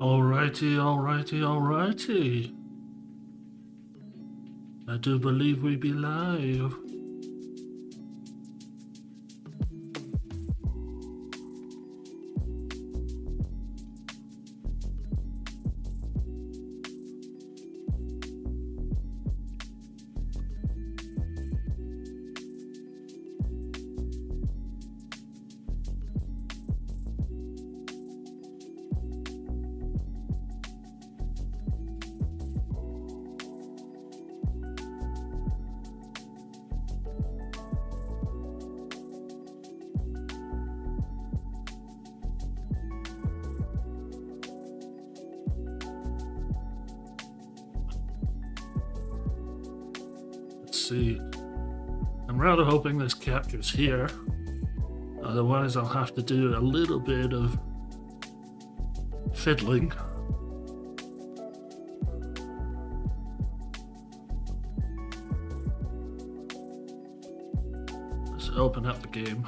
Alrighty, alrighty, alrighty. I do believe we be live. See. I'm rather hoping this captures here. Otherwise, I'll have to do a little bit of fiddling. Let's open up the game.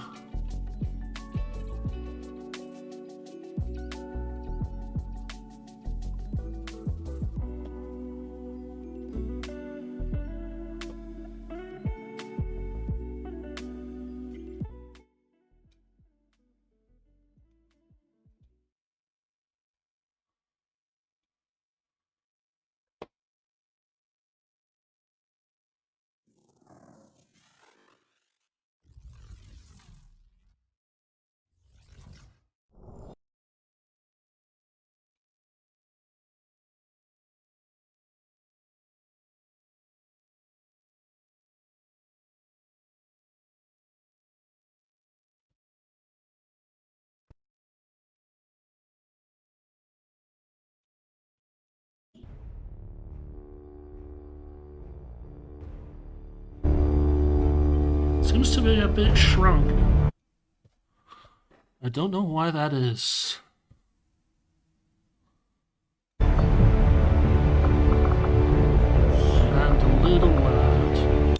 Seems to be a bit shrunk. I don't know why that is. And a little loud.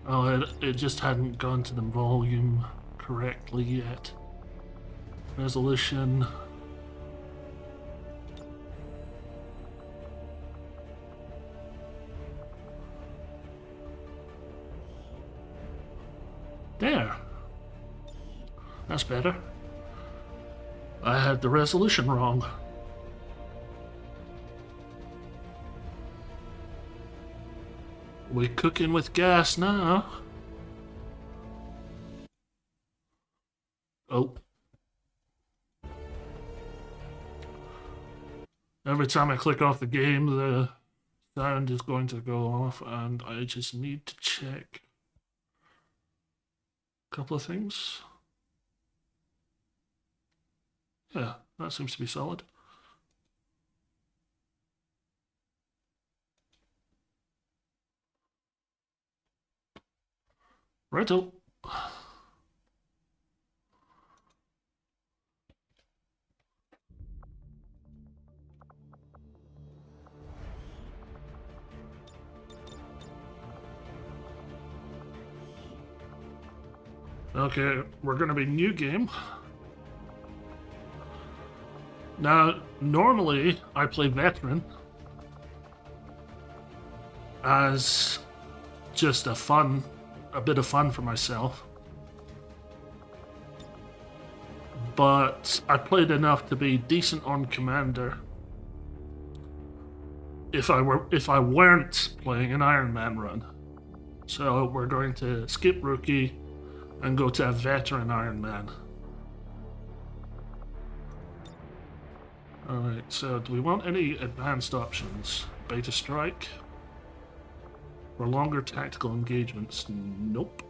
Oh, it just hadn't gone to the volume correctly yet. Resolution. There. That's better. I had the resolution wrong. We're cooking with gas now. Oh. Every time I click off the game, the sound is going to go off, and I just need to check couple of things. Yeah, that seems to be solid. Righto. Okay, we're gonna be new game. Now, normally I play veteran as just a bit of fun for myself. But I played enough to be decent on commander if I weren't playing an Ironman run. So we're going to skip rookie and go to a veteran Ironman. Alright, so do we want any advanced options? Beta strike? For longer tactical engagements? Nope.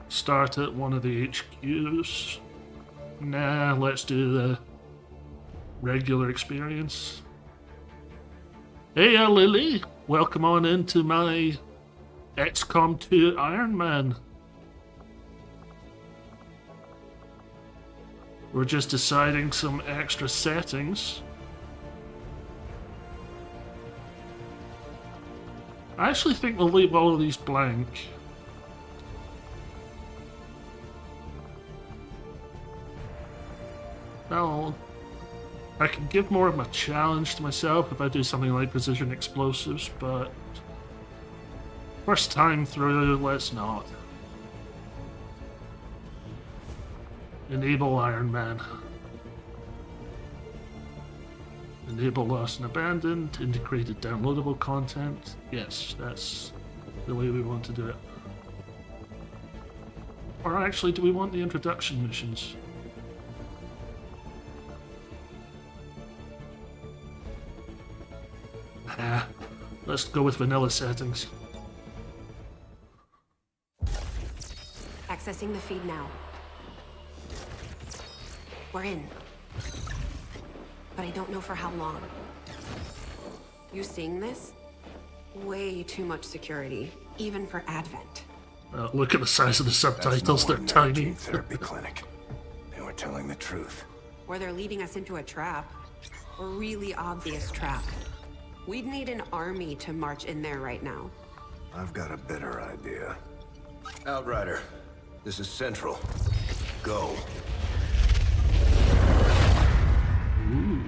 Start at one of the HQs? Nah, let's do the regular experience. Hey, Lily! Welcome on into my XCOM 2 Ironman. We're just deciding some extra settings. I actually think we'll leave all of these blank. Well, I can give more of a challenge to myself if I do something like precision explosives, but first time through, let's not. Enable Ironman. Enable Lost and Abandoned, integrated downloadable content. Yes, that's the way we want to do it. Or actually, do we want the introduction missions? Let's go with vanilla settings. Accessing the feed now. We're in. But I don't know for how long. You seeing this? Way too much security, even for Advent. Look at the size of the subtitles, they're tiny. Gene therapy clinic. They were telling the truth. Or they're leading us into a trap. A really obvious trap. We'd need an army to march in there right now. I've got a better idea. Outrider, this is Central. Go. Ooh.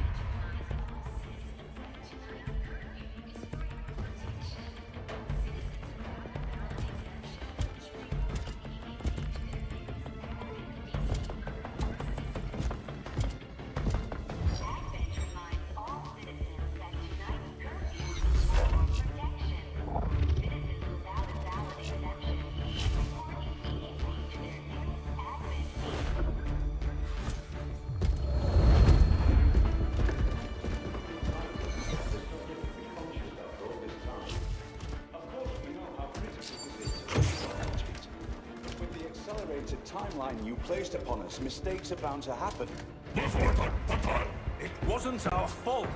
Timeline you placed upon us, mistakes are bound to happen. It wasn't our fault.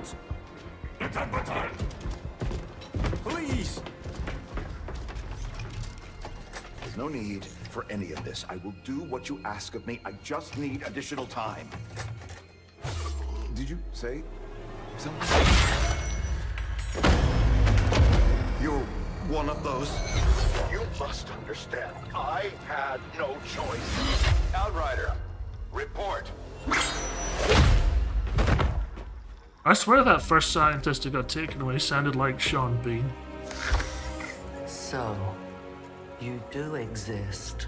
Please! There's no need for any of this. I will do what you ask of me. I just need additional time. Did you say something? You're one of those? You must understand, I had no choice. Outrider, report. I swear that first scientist who got taken away sounded like Sean Bean. So, you do exist.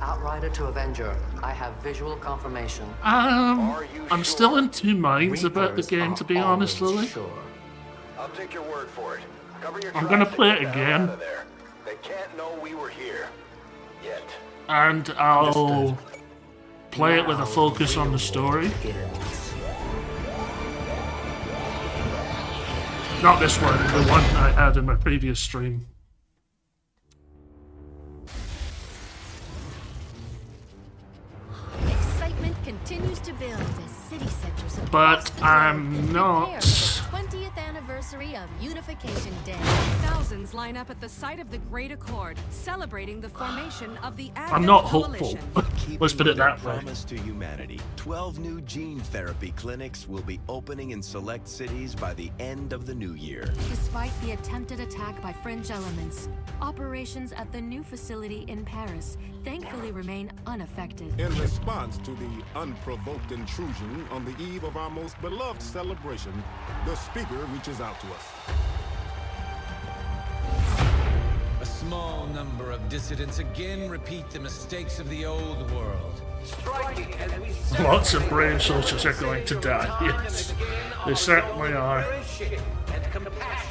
Outrider to Avenger, I have visual confirmation. I'm still in two minds about the game, to be honest, Lily. Sure. I'll take your word for it. Cover your I'm gonna tracks play and it get the hell again. out of there. They can't know we were here. Yet. And I'll play it with a focus on the story. Not this one, the one I had in my previous stream. Excitement continues to build as city centers across But the I'm globe not. prepare for the 20th anniversary of Unification Day. Thousands line up at the site of the Great Accord, celebrating the formation of the Advent I'm not hopeful. Coalition. Let's put it that way. Promise to humanity. 12 new gene therapy clinics will be opening in select cities by the end of the new year. Despite the attempted attack by fringe elements, operations at the new facility in Paris thankfully remain unaffected. In response to the unprovoked intrusion on the eve of our most beloved celebration, the speaker reaches out to us. A small number of dissidents again repeat the mistakes of the old world. Striking as we Lots of brave soldiers are going to die, yes. They certainly are. And compassion.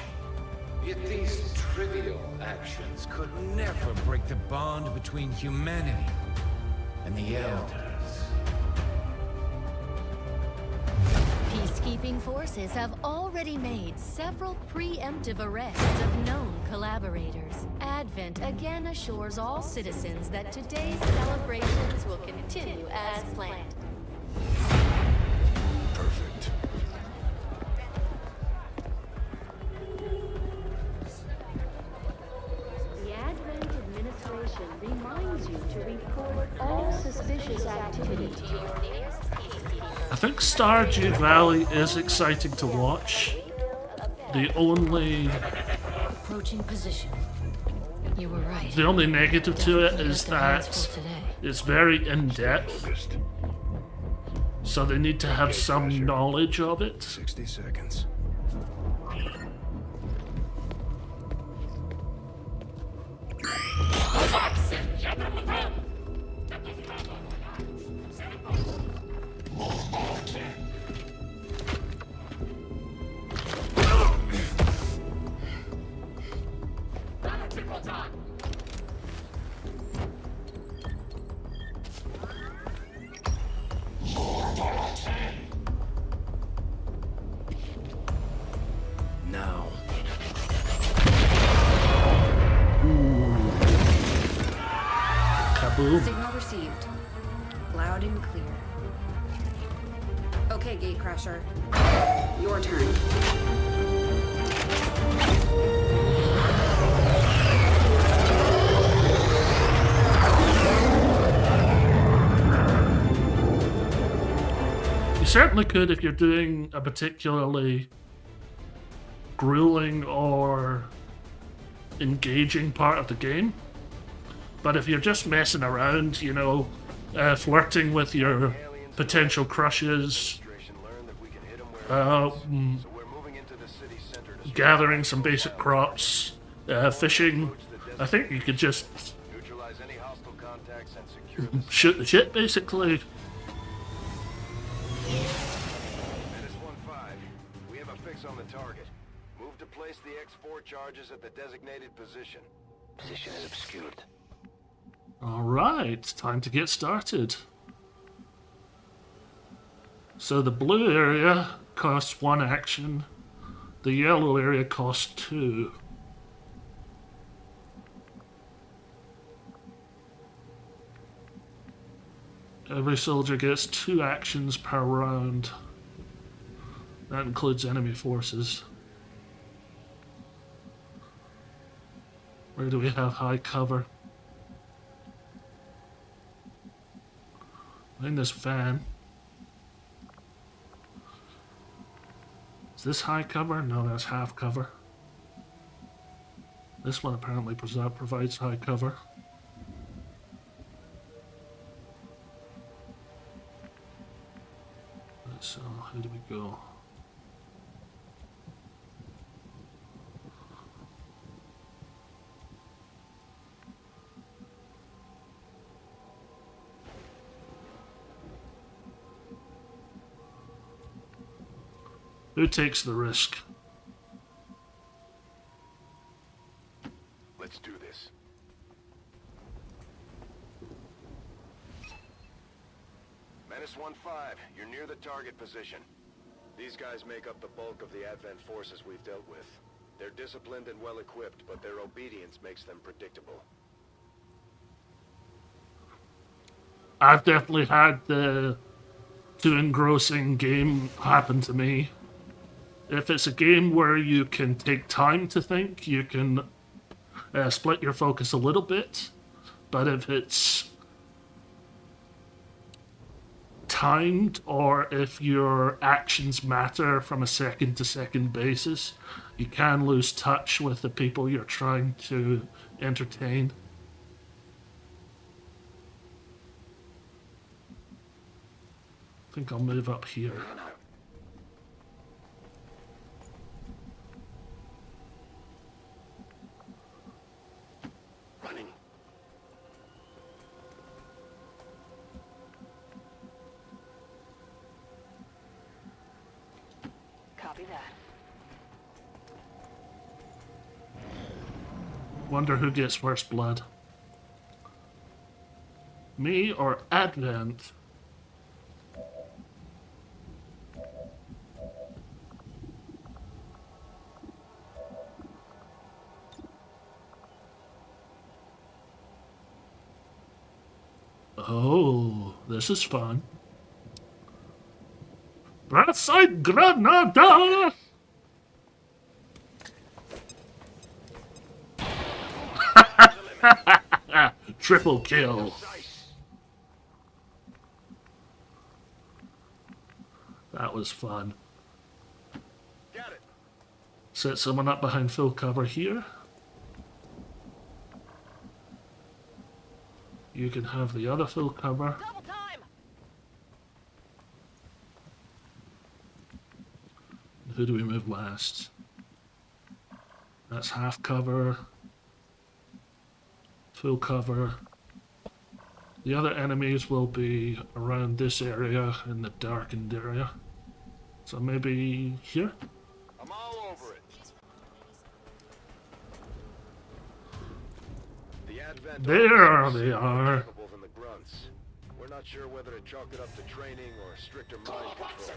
Yet these trivial actions could never break the bond between humanity and the Elders. Peacekeeping forces have already made several preemptive arrests of known collaborators. Advent again assures all citizens that today's celebrations will continue as planned. Perfect. The Advent administration reminds you to report all suspicious activity to your nearest peacekeeping. I think Stardew Valley is exciting to watch. The only Approaching position. You were right. The only negative to it is that Today. it's very in-depth. So they need to have some knowledge of it. 60 seconds. Now. Kaboom. Signal received. Loud and clear. Okay, Gatecrasher. Your turn. You certainly could if you're doing a particularly grueling or engaging part of the game. But if you're just messing around, you know, flirting with your potential crushes, gathering some basic crops, fishing, I think you could just shoot the shit, basically. We have a fix on the target. Move to place the X4 charges at the designated position. Position is obscured. Alright, time to get started. So the blue area costs 1 action, the yellow area costs 2. Every soldier gets 2 actions per round. That includes enemy forces. Where do we have high cover? In this van. Is this high cover? No, that's half cover. This one apparently provides high cover. So, how do we go? Who takes the risk? Let's do this. Menace 1-5, you're near the target position. These guys make up the bulk of the Advent forces we've dealt with. They're disciplined and well-equipped, but their obedience makes them predictable. I've definitely had the too engrossing game happen to me. If it's a game where you can take time to think, you can split your focus a little bit. But if it's timed, or if your actions matter from a second-to-second basis, you can lose touch with the people you're trying to entertain. I think I'll move up here. Copy that. Wonder who gets first blood. Me or Advent? Oh, this is fun. Broadside Granada! Triple kill. That was fun. Set someone up behind full cover here. You can have the other full cover. Who do we move last? That's half cover. Full cover. The other enemies will be around this area, in the darkened area. So maybe here? I'm all over it. The Advent There they are. capable than the grunts. We're not sure whether to chalk it up to training or stricter mind control.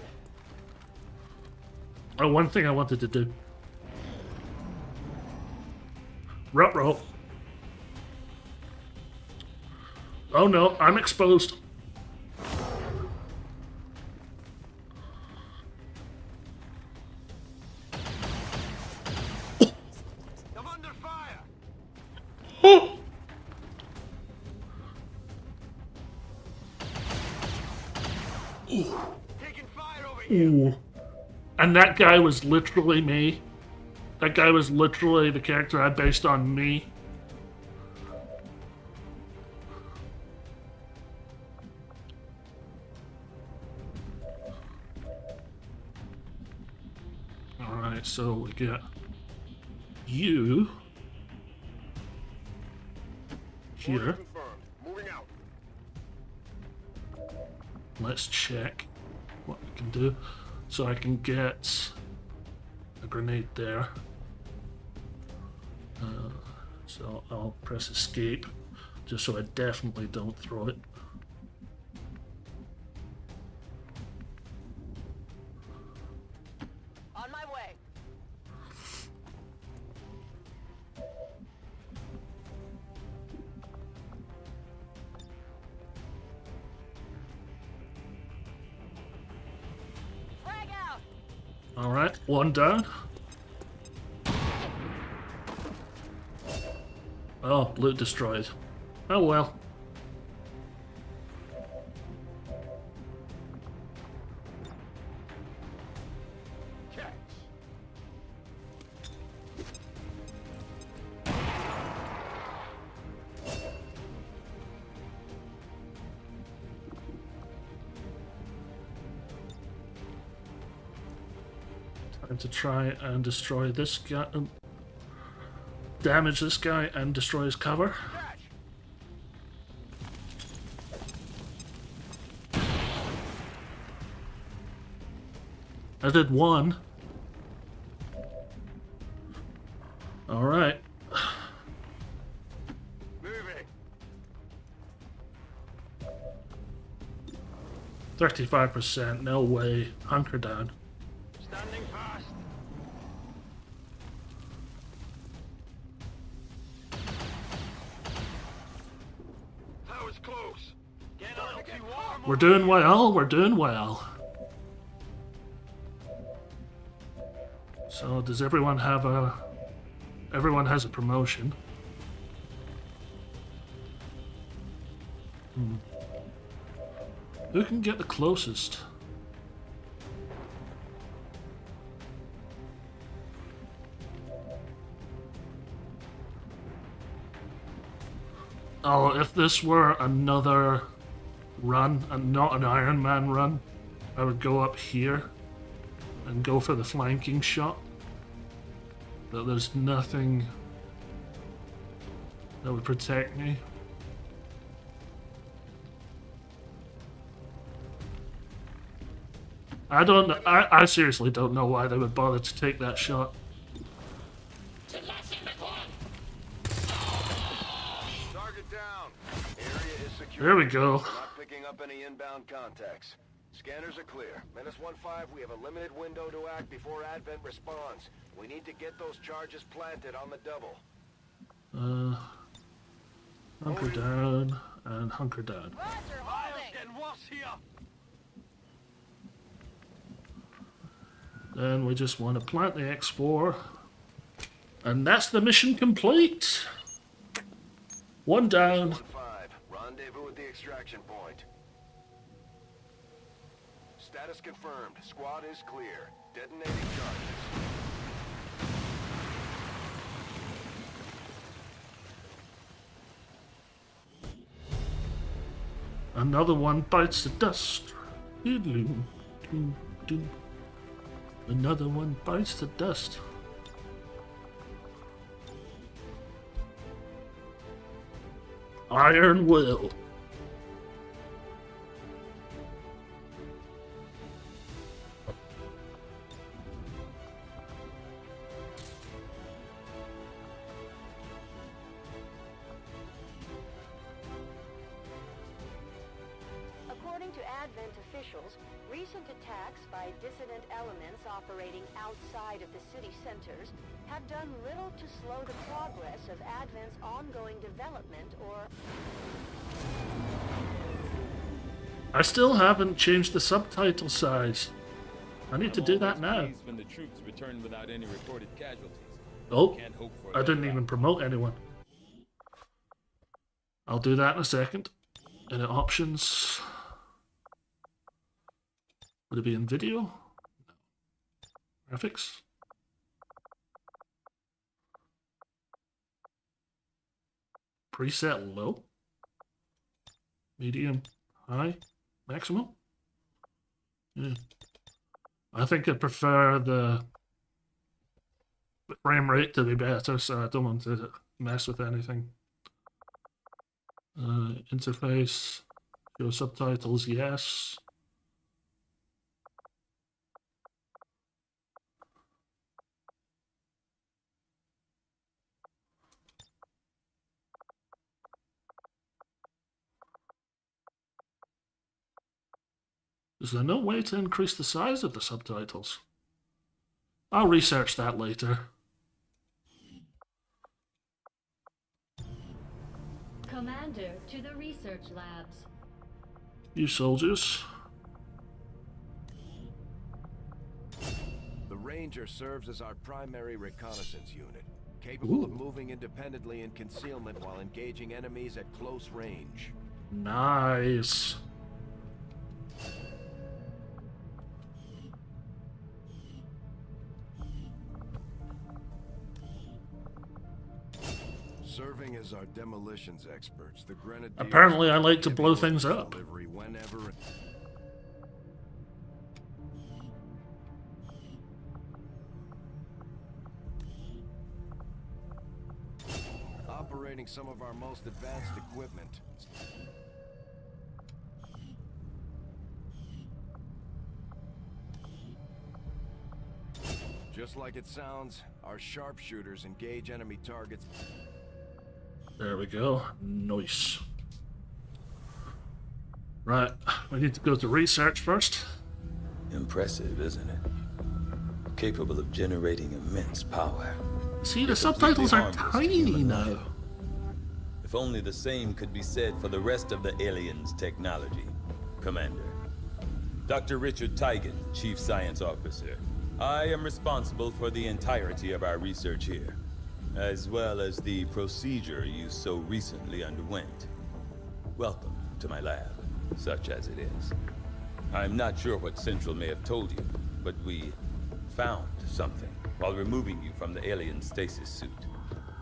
Oh, one thing I wanted to do. Ruh-roh. Oh no, I'm exposed. I'm under fire. Taking fire over here. Ooh. And that guy was literally me. That guy was literally the character I based on me. Alright, so we get you here. Moving out. Let's check what we can do. So I can get a grenade there. So I'll press escape just so I definitely don't throw it. On my way. Frag out. Alright, one down. Oh, loot destroyed. Oh well. Time to try and destroy this guy. Damage this guy and destroy his cover. I did one. All right. Moving. 35%. No way. Hunker down. Standing fast. That was close. Get on to get warm. We're doing well. We're doing well. So does everyone have a... Everyone has a promotion. Who can get the closest? Oh, if this were another run and not an Ironman run, I would go up here and go for the flanking shot. But there's nothing that would protect me. I seriously don't know why they would bother to take that shot. Target down. Area is secure. There we go. Not picking up any inbound contacts. Scanners are clear. -1-5, we have a limited window to act before Advent responds. We need to get those charges planted on the double. Hunker down and hunker down. Roger, holding. Getting worse here. Then we just want to plant the X4. And that's the mission complete. One down. 1-5, rendezvous at the extraction point. Status confirmed. Squad is clear. Detonating charges. Another one bites the dust. Another one bites the dust. Iron Will. According to Advent officials, recent attacks by dissident elements operating outside of the city centers have done little to slow the progress of Advent's ongoing development or... I still haven't changed the subtitle size. I need to do that now. When the troops return without any reported casualties. Oh, I didn't even promote anyone. I'll do that in a second. Edit options. Would it be in video? No. Graphics. Preset low. Medium. High. Maximum. Yeah. I think I prefer the frame rate to be better, so I don't want to mess with anything. Interface. Show subtitles, yes. Is there no way to increase the size of the subtitles? I'll research that later. Commander, to the research labs. You soldiers. The Ranger serves as our primary reconnaissance unit, capable of moving independently in concealment while engaging enemies at close range. Nice. Serving as our demolitions experts, the Grenadiers... Apparently I like to blow things up. Whenever... Operating some of our most advanced equipment. Just like it sounds, our sharpshooters engage enemy targets. There we go. Nice. Right, we need to go to research first. Impressive, isn't it? Capable of generating immense power. See, the subtitles are tiny now. If only the same could be said for the rest of the aliens' technology. Commander. Dr. Richard Tigan, Chief Science Officer. I am responsible for the entirety of our research here, as well as the procedure you so recently underwent. Welcome to my lab, such as it is. I'm not sure what Central may have told you, but we found something while removing you from the alien stasis suit.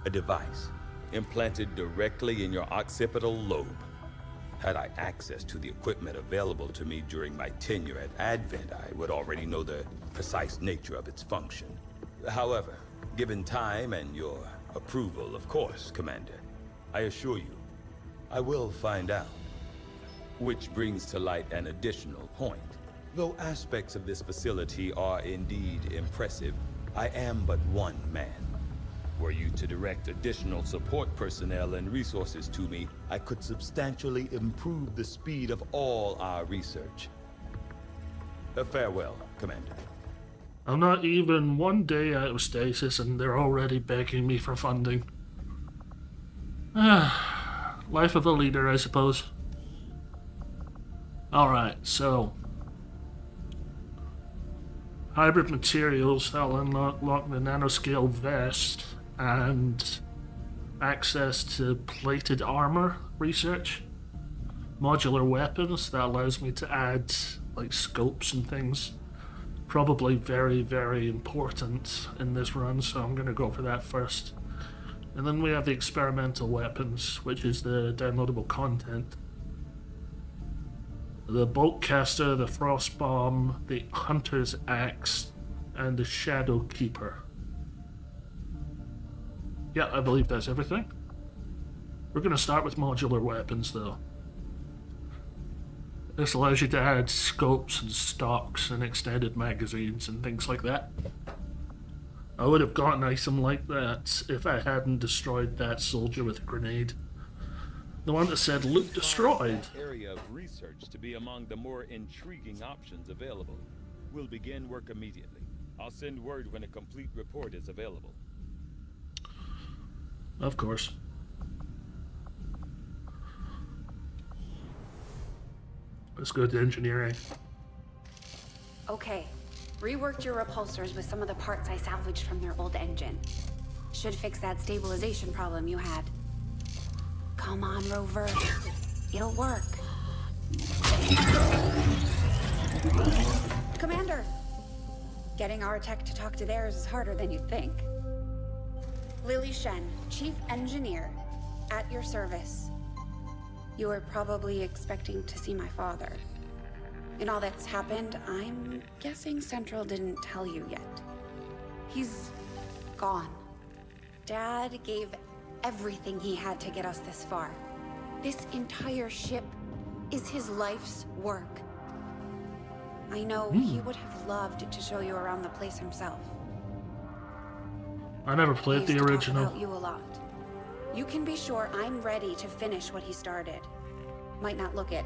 A device implanted directly in your occipital lobe. Had I access to the equipment available to me during my tenure at Advent, I would already know the precise nature of its function. However, given time and your approval, of course, Commander, I assure you, I will find out. Which brings to light an additional point. Though aspects of this facility are indeed impressive, I am but one man. Were you to direct additional support personnel and resources to me, I could substantially improve the speed of all our research. Farewell, Commander. I'm not even one day out of stasis and they're already begging me for funding. Life of a leader, I suppose. Alright, so... hybrid materials that'll unlock the nanoscale vest and access to plated armor research. Modular weapons that allows me to add like scopes and things. Probably very, very important in this run, so I'm going to go for that first. And then we have the experimental weapons, which is the downloadable content. The bolt caster, the frost bomb, the hunter's axe, and the Shadow Keeper. Yeah, I believe that's everything. We're going to start with modular weapons, though. This allows you to add scopes and stocks and extended magazines and things like that. I would have got an item like that if I hadn't destroyed that soldier with a grenade. The one that said loot destroyed. That area of research to be among the more intriguing options available. We'll begin work immediately. I'll send word when a complete report is available. Of course. Let's go to engineering. Okay. Reworked your repulsors with some of the parts I salvaged from their old engine. Should fix that stabilization problem you had. Come on, Rover. It'll work. Commander! Getting our tech to talk to theirs is harder than you'd think. Lily Shen, Chief Engineer, at your service. You were probably expecting to see my father. In all that's happened, I'm guessing Central didn't tell you yet. He's gone. Dad gave everything he had to get us this far. This entire ship is his life's work. I know he would have loved to show you around the place himself. I never played the original. Talk about you a lot. You can be sure I'm ready to finish what he started. Might not look it,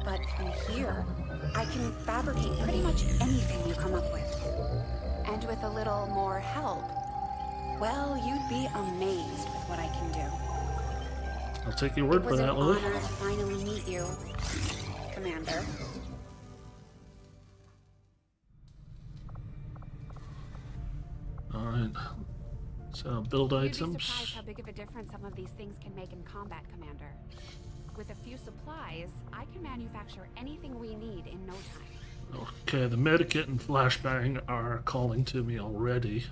but from here, I can fabricate pretty much anything you come up with. And with a little more help, well, you'd be amazed with what I can do. I'll take your word for that, Lily. It was an honor to finally meet you, Commander. Alright. So, build You'd be items. surprised how big of a difference some of these things can make in combat, Commander. With a few supplies, I can manufacture anything we need in no time. Okay, the medikit and flashbang are calling to me already.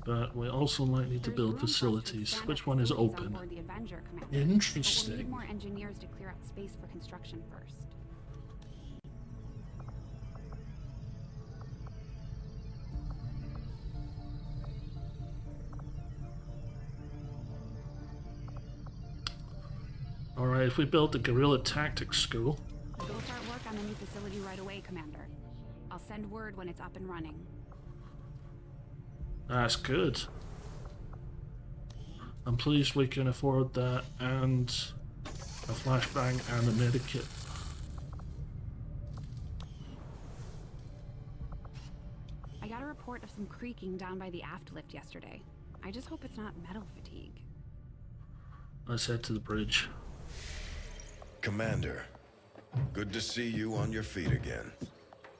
But we also might need to build facilities. Which one is open? Interesting. But we'll need more engineers to clear out space for construction first. Alright, if we build the Guerrilla Tactics School. We'll start work on the new facility right away, Commander. I'll send word when it's up and running. That's good. I'm pleased we can afford that and a flashbang and a medikit. I got a report of some creaking down by the aft lift yesterday. I just hope it's not metal fatigue. Let's head to the bridge. Commander, good to see you on your feet again.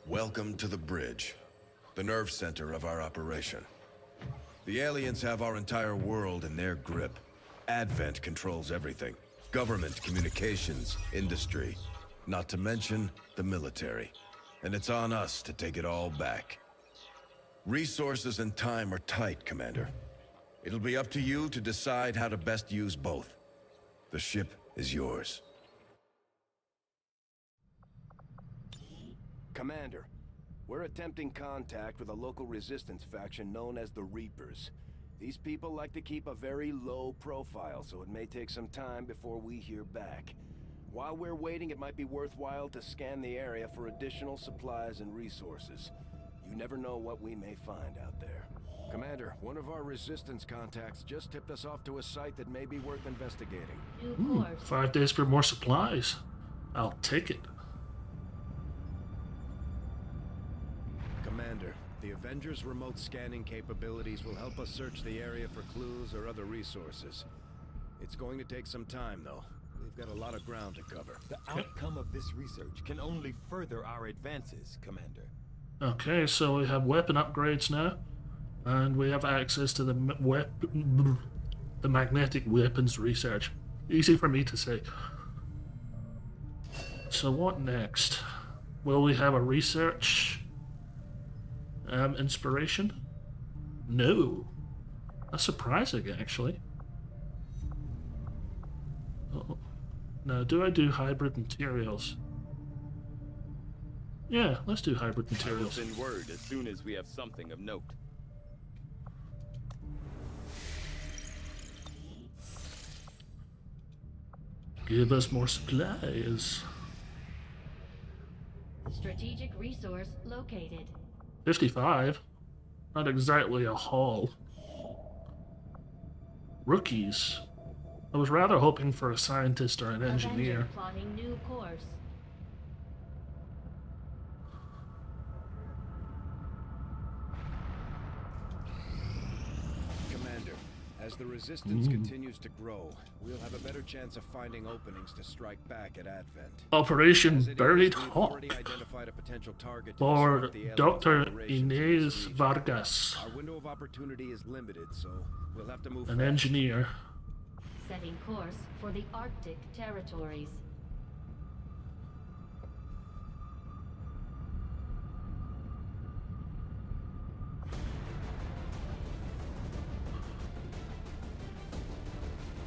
Welcome to the bridge, the nerve center of our operation. The aliens have our entire world in their grip. Advent controls everything. Government, communications, industry. Not to mention the military. And it's on us to take it all back. Resources and time are tight, Commander. It'll be up to you to decide how to best use both. The ship is yours. Commander, we're attempting contact with a local resistance faction known as the Reapers. These people like to keep a very low profile, so it may take some time before we hear back. While we're waiting, it might be worthwhile to scan the area for additional supplies and resources. You never know what we may find out there. Commander, one of our resistance contacts just tipped us off to a site that may be worth investigating. 5 days for more supplies. I'll take it. Commander, the Avengers' remote scanning capabilities will help us search the area for clues or other resources. It's going to take some time, though. We've got a lot of ground to cover. The outcome of this research can only further our advances, Commander. Okay, so we have weapon upgrades now, and we have access to the magnetic weapons research. Easy for me to say. So what next? Will we have a research inspiration? No. That's surprising, actually. Oh. Now, do I do hybrid materials? Yeah, let's do hybrid I will materials. send word as soon as we have something of note. Give us more supplies. Strategic resource located. 55? Not exactly a haul. Rookies. I was rather hoping for a scientist or an engineer. Avenger plotting new course. Commander, as the resistance continues to grow, we'll have a better chance of finding openings to strike back at Advent. Operation Buried We've Hawk already identified a potential target to for disrupt the aliens' Dr. operations in this Inez region. Vargas, Our window of opportunity is limited, so we'll have to move an fast. engineer. Setting course for the Arctic territories.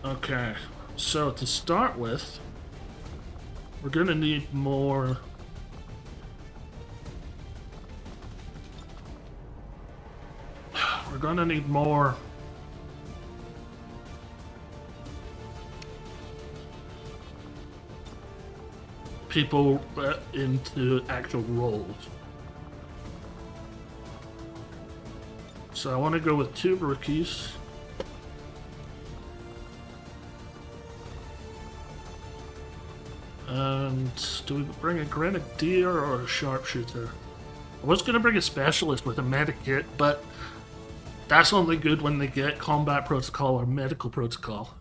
Okay, so to start with, we're gonna need more. We're gonna need more people into actual roles. So I want to go with 2 rookies. And do we bring a grenadier or a sharpshooter? I was going to bring a specialist with a medikit, but that's only good when they get combat protocol or medical protocol.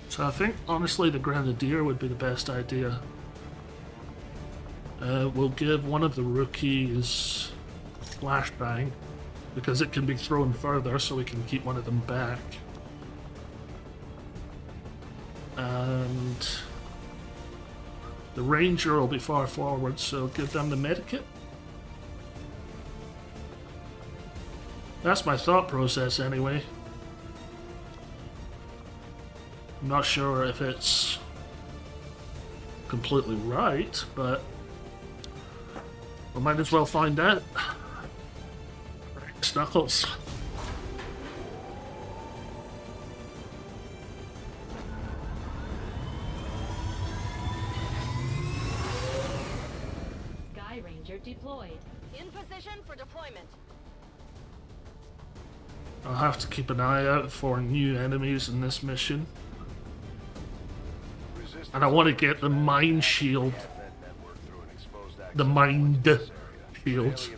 So I think, honestly, the grenadier would be the best idea. We'll give one of the rookies flashbang, because it can be thrown further, so we can keep one of them back. And the ranger will be far forward, so give them the medikit. That's my thought process anyway. I'm not sure if it's completely right, but we might as well find out. Snuggles. Sky Ranger deployed. In position for deployment. I'll have to keep an eye out for new enemies in this mission. And I want to get the mind shield. The mind shields.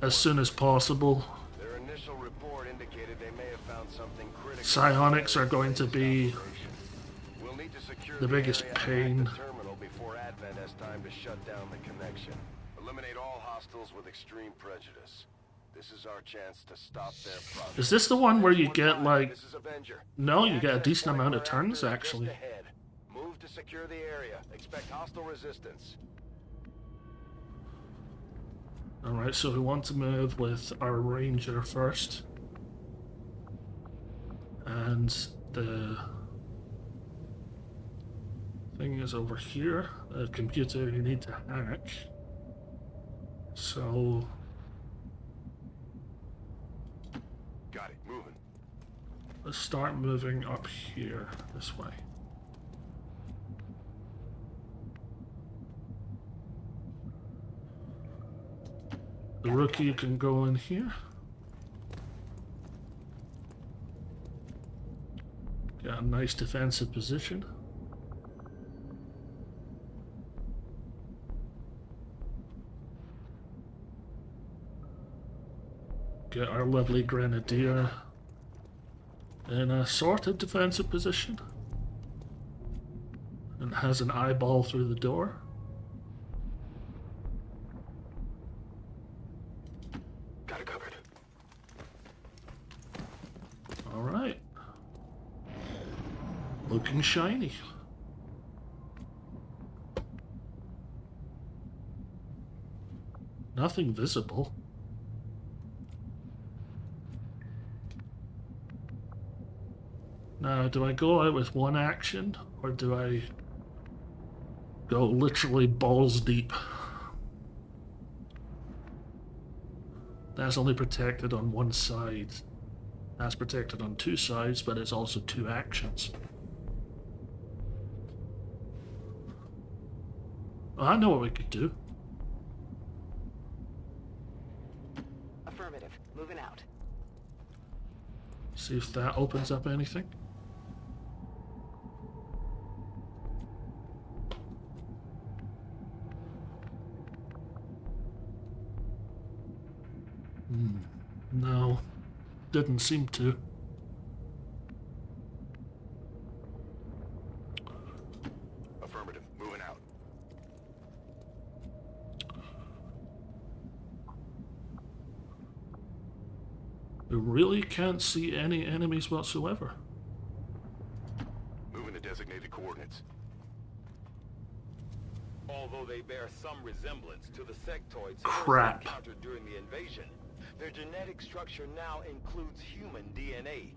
As soon as possible. Their initial report indicated they may have found something critical. Psionics are going to be We'll need to secure the biggest area and pain. hack the terminal before Advent has time to shut down the connection. Eliminate all hostiles with extreme prejudice. This is our chance to stop their progress. Is this the one where you get like... This is Avenger. No, you get a decent amount of turns Just actually. ahead. Move to secure the area. Expect hostile resistance. Alright, so we want to move with our ranger first. And the thing is over here. A computer you need to hack. So... Got it. Moving. let's start moving up here, this way. The rookie can go in here. Got a nice defensive position. Get our lovely grenadier in a sort of defensive position. And has an eyeball through the door. Got it covered. Alright. Looking shiny. Nothing visible. Now, do I go out with one action, or do I Go literally balls deep. That's only protected on one side. That's protected on two sides, but it's also two actions. Well, I know what we could do. Affirmative. Moving out. See if that opens up anything. No, didn't seem to. Affirmative. Moving out. We really can't see any enemies whatsoever. Moving to designated coordinates. Although they bear some resemblance to the sectoids Crap. first encountered during the invasion, their genetic structure now includes human DNA.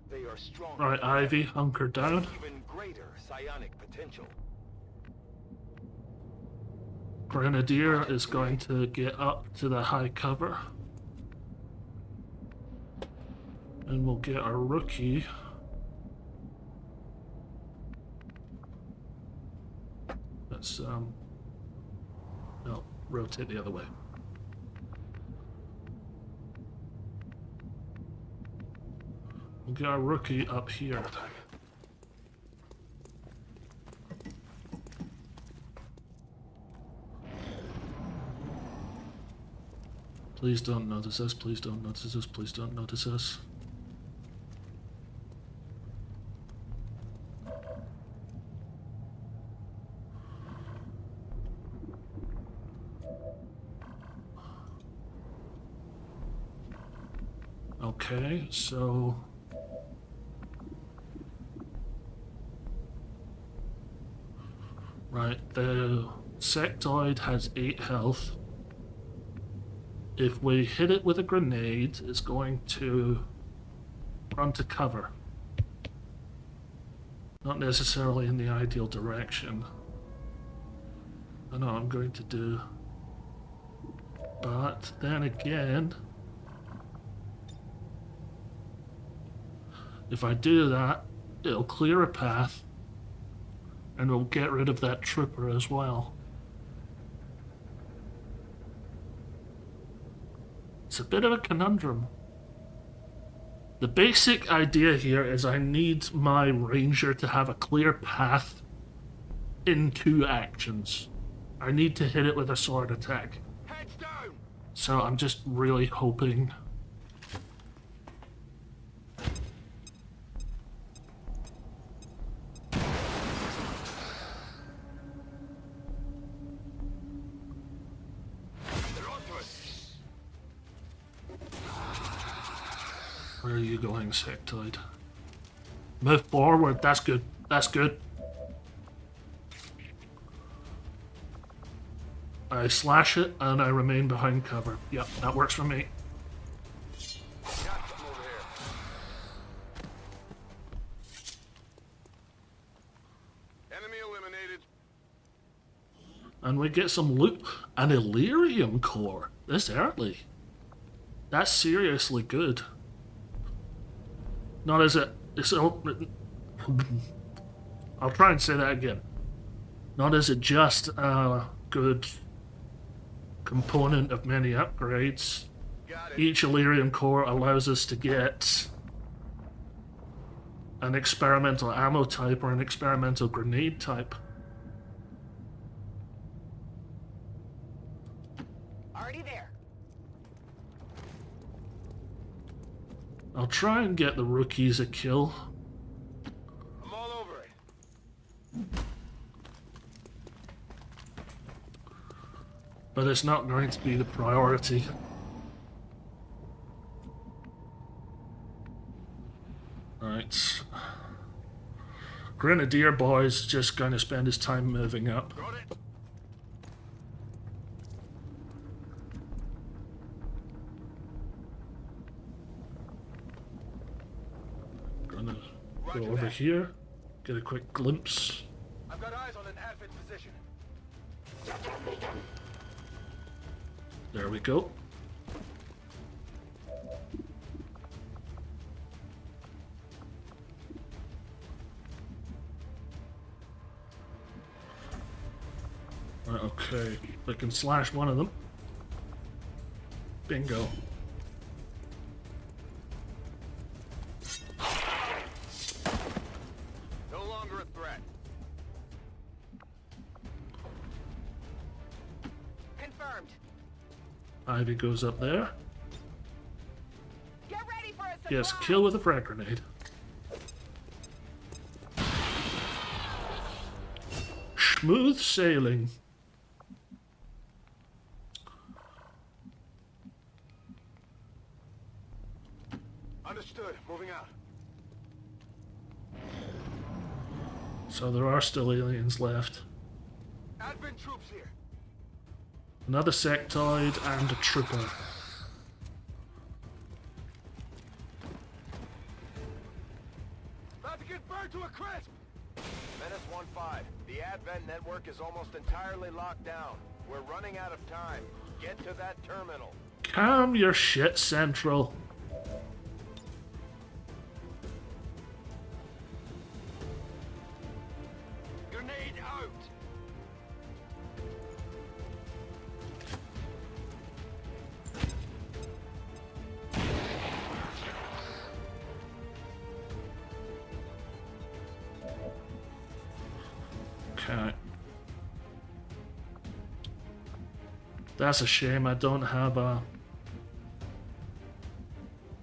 They are stronger. Alright, Ivy, hunker down. Even greater psionic potential. Grenadier is going to get up to the high cover. And we'll get our rookie. Let's, no, rotate the other way. We'll get our rookie up here. Please don't notice us, please don't notice us, please don't notice us. Okay, so right, the sectoid has 8 health. If we hit it with a grenade, it's going to run to cover. Not necessarily in the ideal direction. I know I'm going to do. But then again, if I do that, it'll clear a path and we'll get rid of that trooper as well. It's a bit of a conundrum. The basic idea here is I need my ranger to have a clear path in 2 actions. I need to hit it with a sword attack. Heads down! So I'm just really hoping. Where are you going, sectoid? Move forward, that's good, that's good. I slash it and I remain behind cover. Yep, that works for me. Enemy eliminated. And we get some loot. An Illyrium core this early. That's seriously good. Not as a... I'll try and say that again. Not as a just good component of many upgrades. Each Illyrium core allows us to get an experimental ammo type or an experimental grenade type. Already there. I'll try and get the rookies a kill. I'm all over it. But it's not going to be the priority. Right. Grenadier boy's just going to spend his time moving up. Gonna go over here, get a quick glimpse. I've got eyes on an Advent position. There we go. Right, okay, we can slash one of them. Bingo. No longer a threat. Confirmed. Ivy goes up there. Get ready for a Yes, kill with a frag grenade. Smooth sailing. Understood. Moving out. So there are still aliens left. Advent troops here. Another sectoid and a trooper. About to get burned to a crisp. Menace 1-5. The Advent network is almost entirely locked down. We're running out of time. Get to that terminal. Calm your shit, Central. Grenade out. Okay. That's a shame. I don't have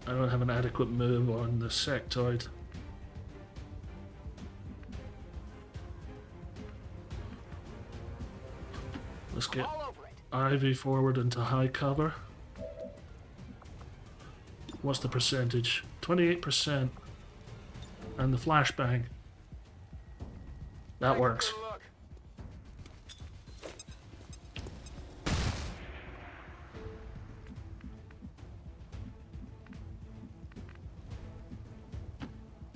an adequate move on the sectoid. Let's get Ivy forward into high cover. What's the percentage? 28%. And the flashbang. That works.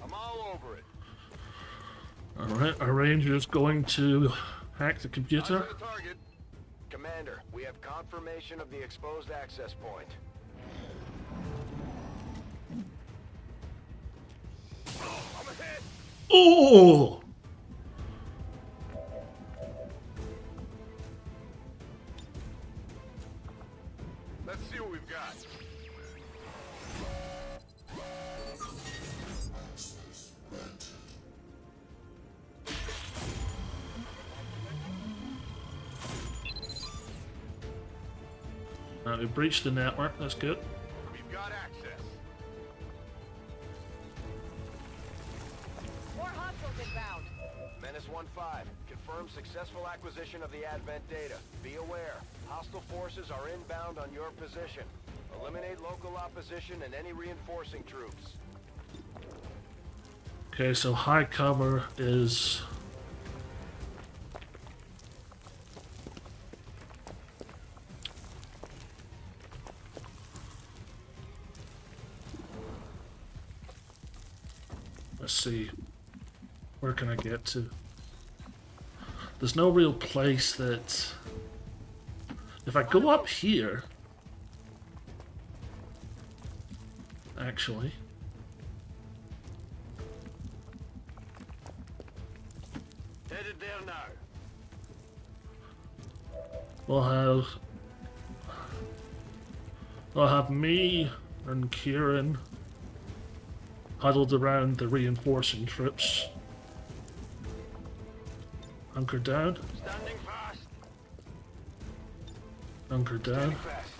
I'm all over it. Alright, our ranger's going to hack the computer. Eyes on the target. Commander, we have confirmation of the exposed access point. I'm ahead. Oh! Let's see what we've got. We breached the network, that's good. We've got access. More hostiles inbound. Menace 1-5. Confirm successful acquisition of the Advent data. Be aware, hostile forces are inbound on your position. Eliminate local opposition and any reinforcing troops. Okay, so high cover is... Let's see. Where can I get to? There's no real place that... If I go up here... Actually... Headed there now. We'll have me and Kieran huddled around the reinforcing troops. Hunker down. Standing fast. Hunker down. Standing fast.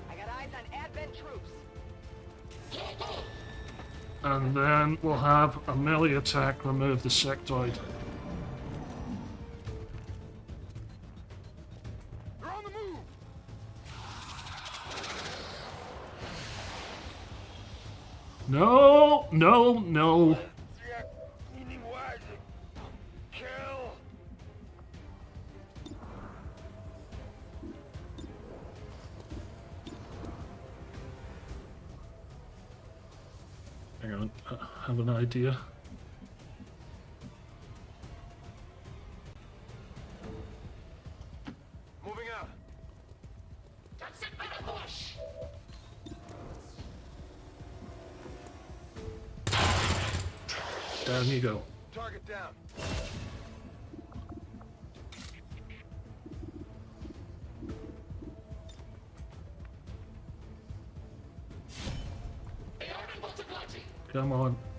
I got eyes on Advent troops. And then we'll have a melee attack remove the sectoid. They're on the move. No, no, no. Kill. Hang on, I have an idea. Moving out. Down you go. Target down.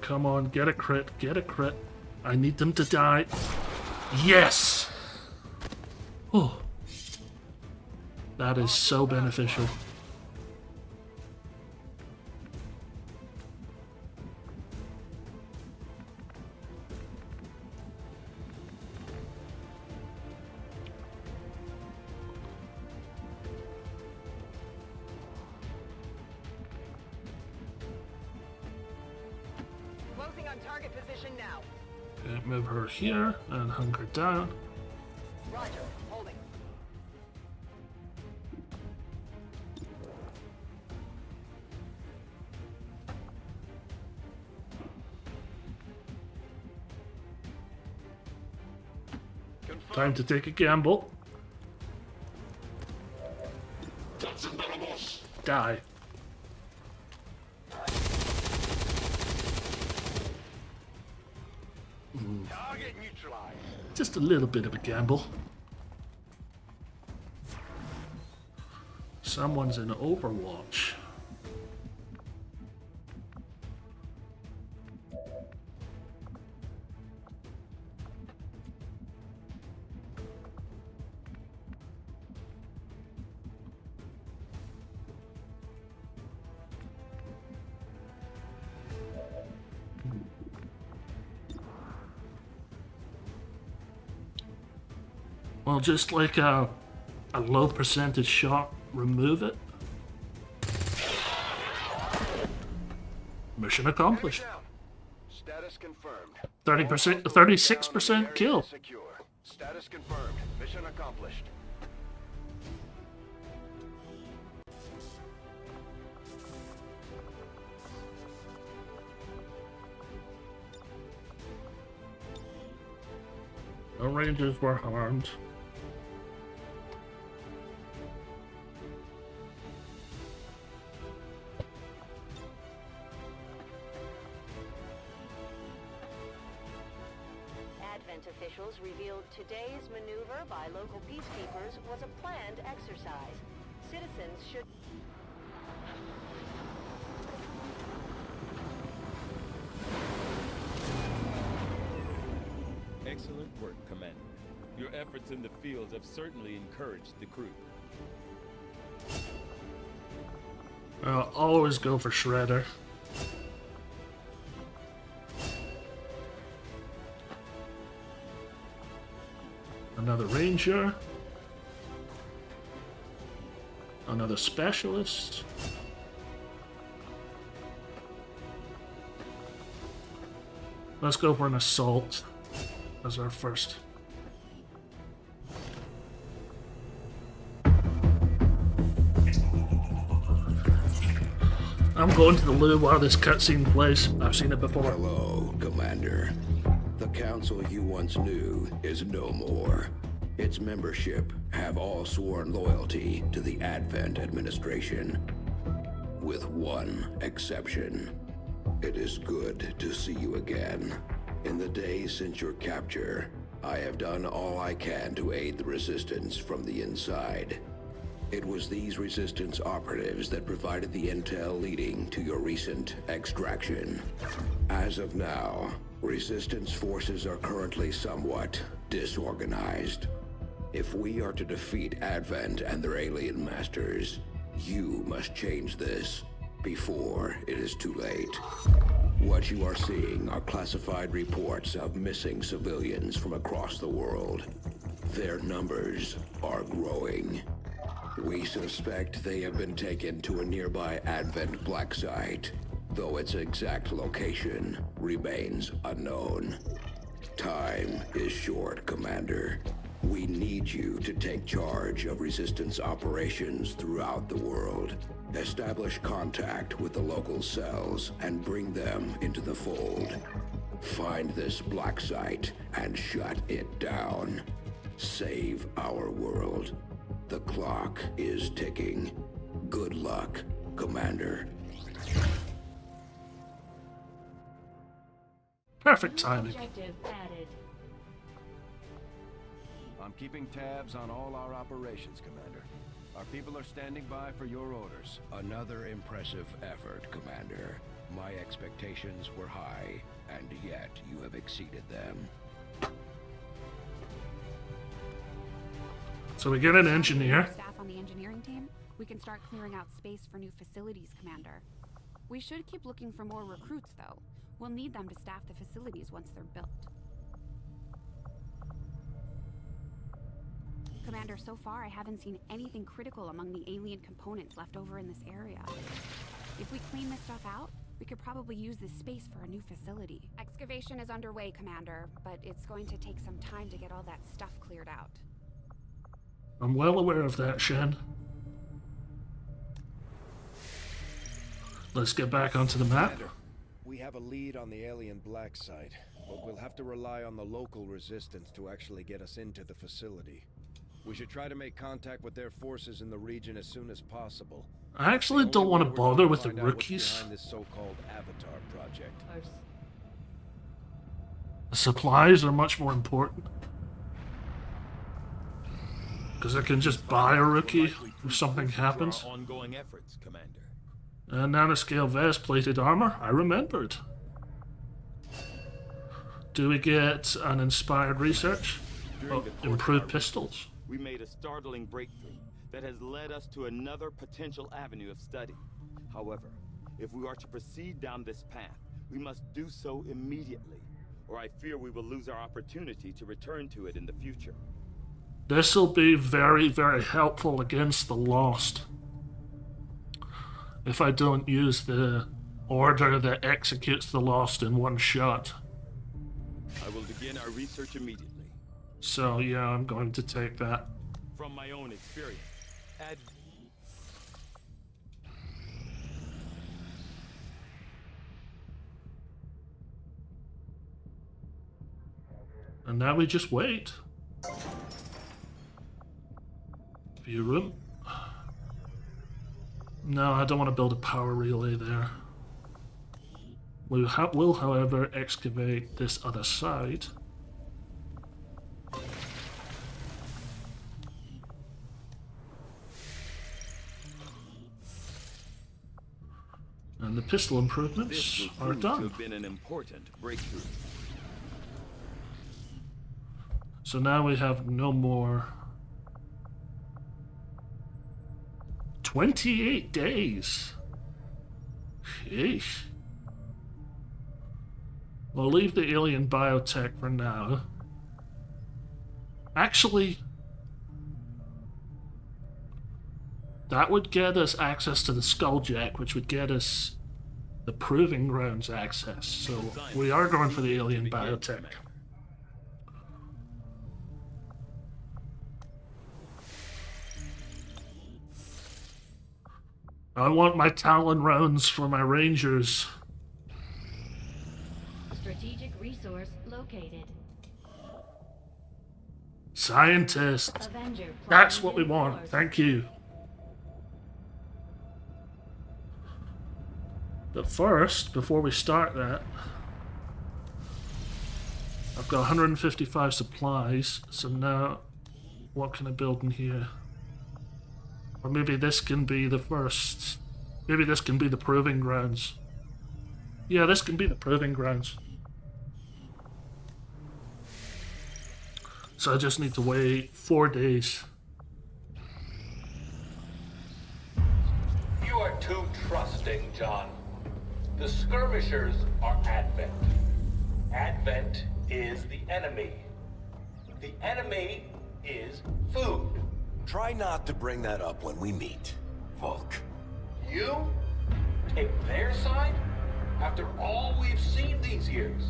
Come on, get a crit, I need them to die. Yes! Oh. That is so beneficial. Closing on target position now. Okay, move her here and hunker down. Roger, holding. Time to take a gamble. Die. Target neutralized. Just a little bit of a gamble. Someone's in Overwatch. Well, just like a low percentage shot, remove it. Mission accomplished. Status confirmed. 30%, 36% kill. Secure. Status confirmed. Mission accomplished. No Rangers were harmed. Advent officials revealed today's maneuver by local peacekeepers was a planned exercise. Citizens should... Excellent work, Commander. Your efforts in the field have certainly encouraged the crew. Always go for Shredder. Another Ranger. Another Specialist. Let's go for an Assault as our first. I'm going to the loo while this cutscene plays. I've seen it before. Hello, Commander. The council you once knew is no more. Its membership have all sworn loyalty to the Advent administration. With one exception. It is good to see you again. In the days since your capture, I have done all I can to aid the Resistance from the inside. It was these Resistance operatives that provided the intel leading to your recent extraction. As of now, Resistance forces are currently somewhat disorganized. If we are to defeat Advent and their alien masters, you must change this before it is too late. What you are seeing are classified reports of missing civilians from across the world. Their numbers are growing. We suspect they have been taken to a nearby Advent black site, though its exact location remains unknown. Time is short, Commander. We need you to take charge of Resistance operations throughout the world. Establish contact with the local cells and bring them into the fold. Find this black site and shut it down. Save our world. The clock is ticking. Good luck, Commander. Perfect timing. Objective added. I'm keeping tabs on all our operations, Commander. Our people are standing by for your orders. Another impressive effort, Commander. My expectations were high, and yet you have exceeded them. So we get an engineer. Staff on the engineering team, we can start clearing out space for new facilities, Commander. We should keep looking for more recruits, though. We'll need them to staff the facilities once they're built. Commander, so far I haven't seen anything critical among the alien components left over in this area. If we clean this stuff out, we could probably use this space for a new facility. Excavation is underway, Commander, but it's going to take some time to get all that stuff cleared out. I'm well aware of that, Shen. Let's get back onto the map. Commander, we have a lead on the alien black site, but we'll have to rely on the local resistance to actually get us into the facility. We should try to make contact with their forces in the region as soon as possible. I actually don't want to bother with the rookies. Behind this so-called Avatar project. The supplies are much more important. Because I can just buy a rookie if something happens. Ongoing efforts, Commander. Nanoscale vest plated armor, I remembered. Do we get an inspired research? Oh, improved pistols. We made a startling breakthrough that has led us to another potential avenue of study. However, if we are to proceed down this path, we must do so immediately, or I fear we will lose our opportunity to return to it in the future. This will be very, very helpful against the Lost. If I don't use the order that executes the Lost in one shot. I will begin our research immediately. So yeah, I'm going to take that. From my own experience, and now we just wait. View room. No, I don't want to build a power relay there. We will, however, excavate this other side. And the pistol improvements are done. This have been an important breakthrough. So now we have no more. 28 days. Sheesh. We'll leave the alien biotech for now. Actually, that would get us access to the Skulljack, which would get us the Proving Grounds access. So we are going for the alien biotech. I want my Talon rounds for my Rangers. Strategic resource located. Scientist. Avenger That's what we want. Thank you. But first, before we start that, I've got 155 supplies, so now what can I build in here? Or maybe this can be the first. Maybe this can be the Proving Grounds. Yeah, this can be the Proving Grounds. So I just need to wait 4 days. You are too trusting, John. The skirmishers are Advent. Advent is the enemy. The enemy is food. Try not to bring that up when we meet, Volk. You take their side after all we've seen these years.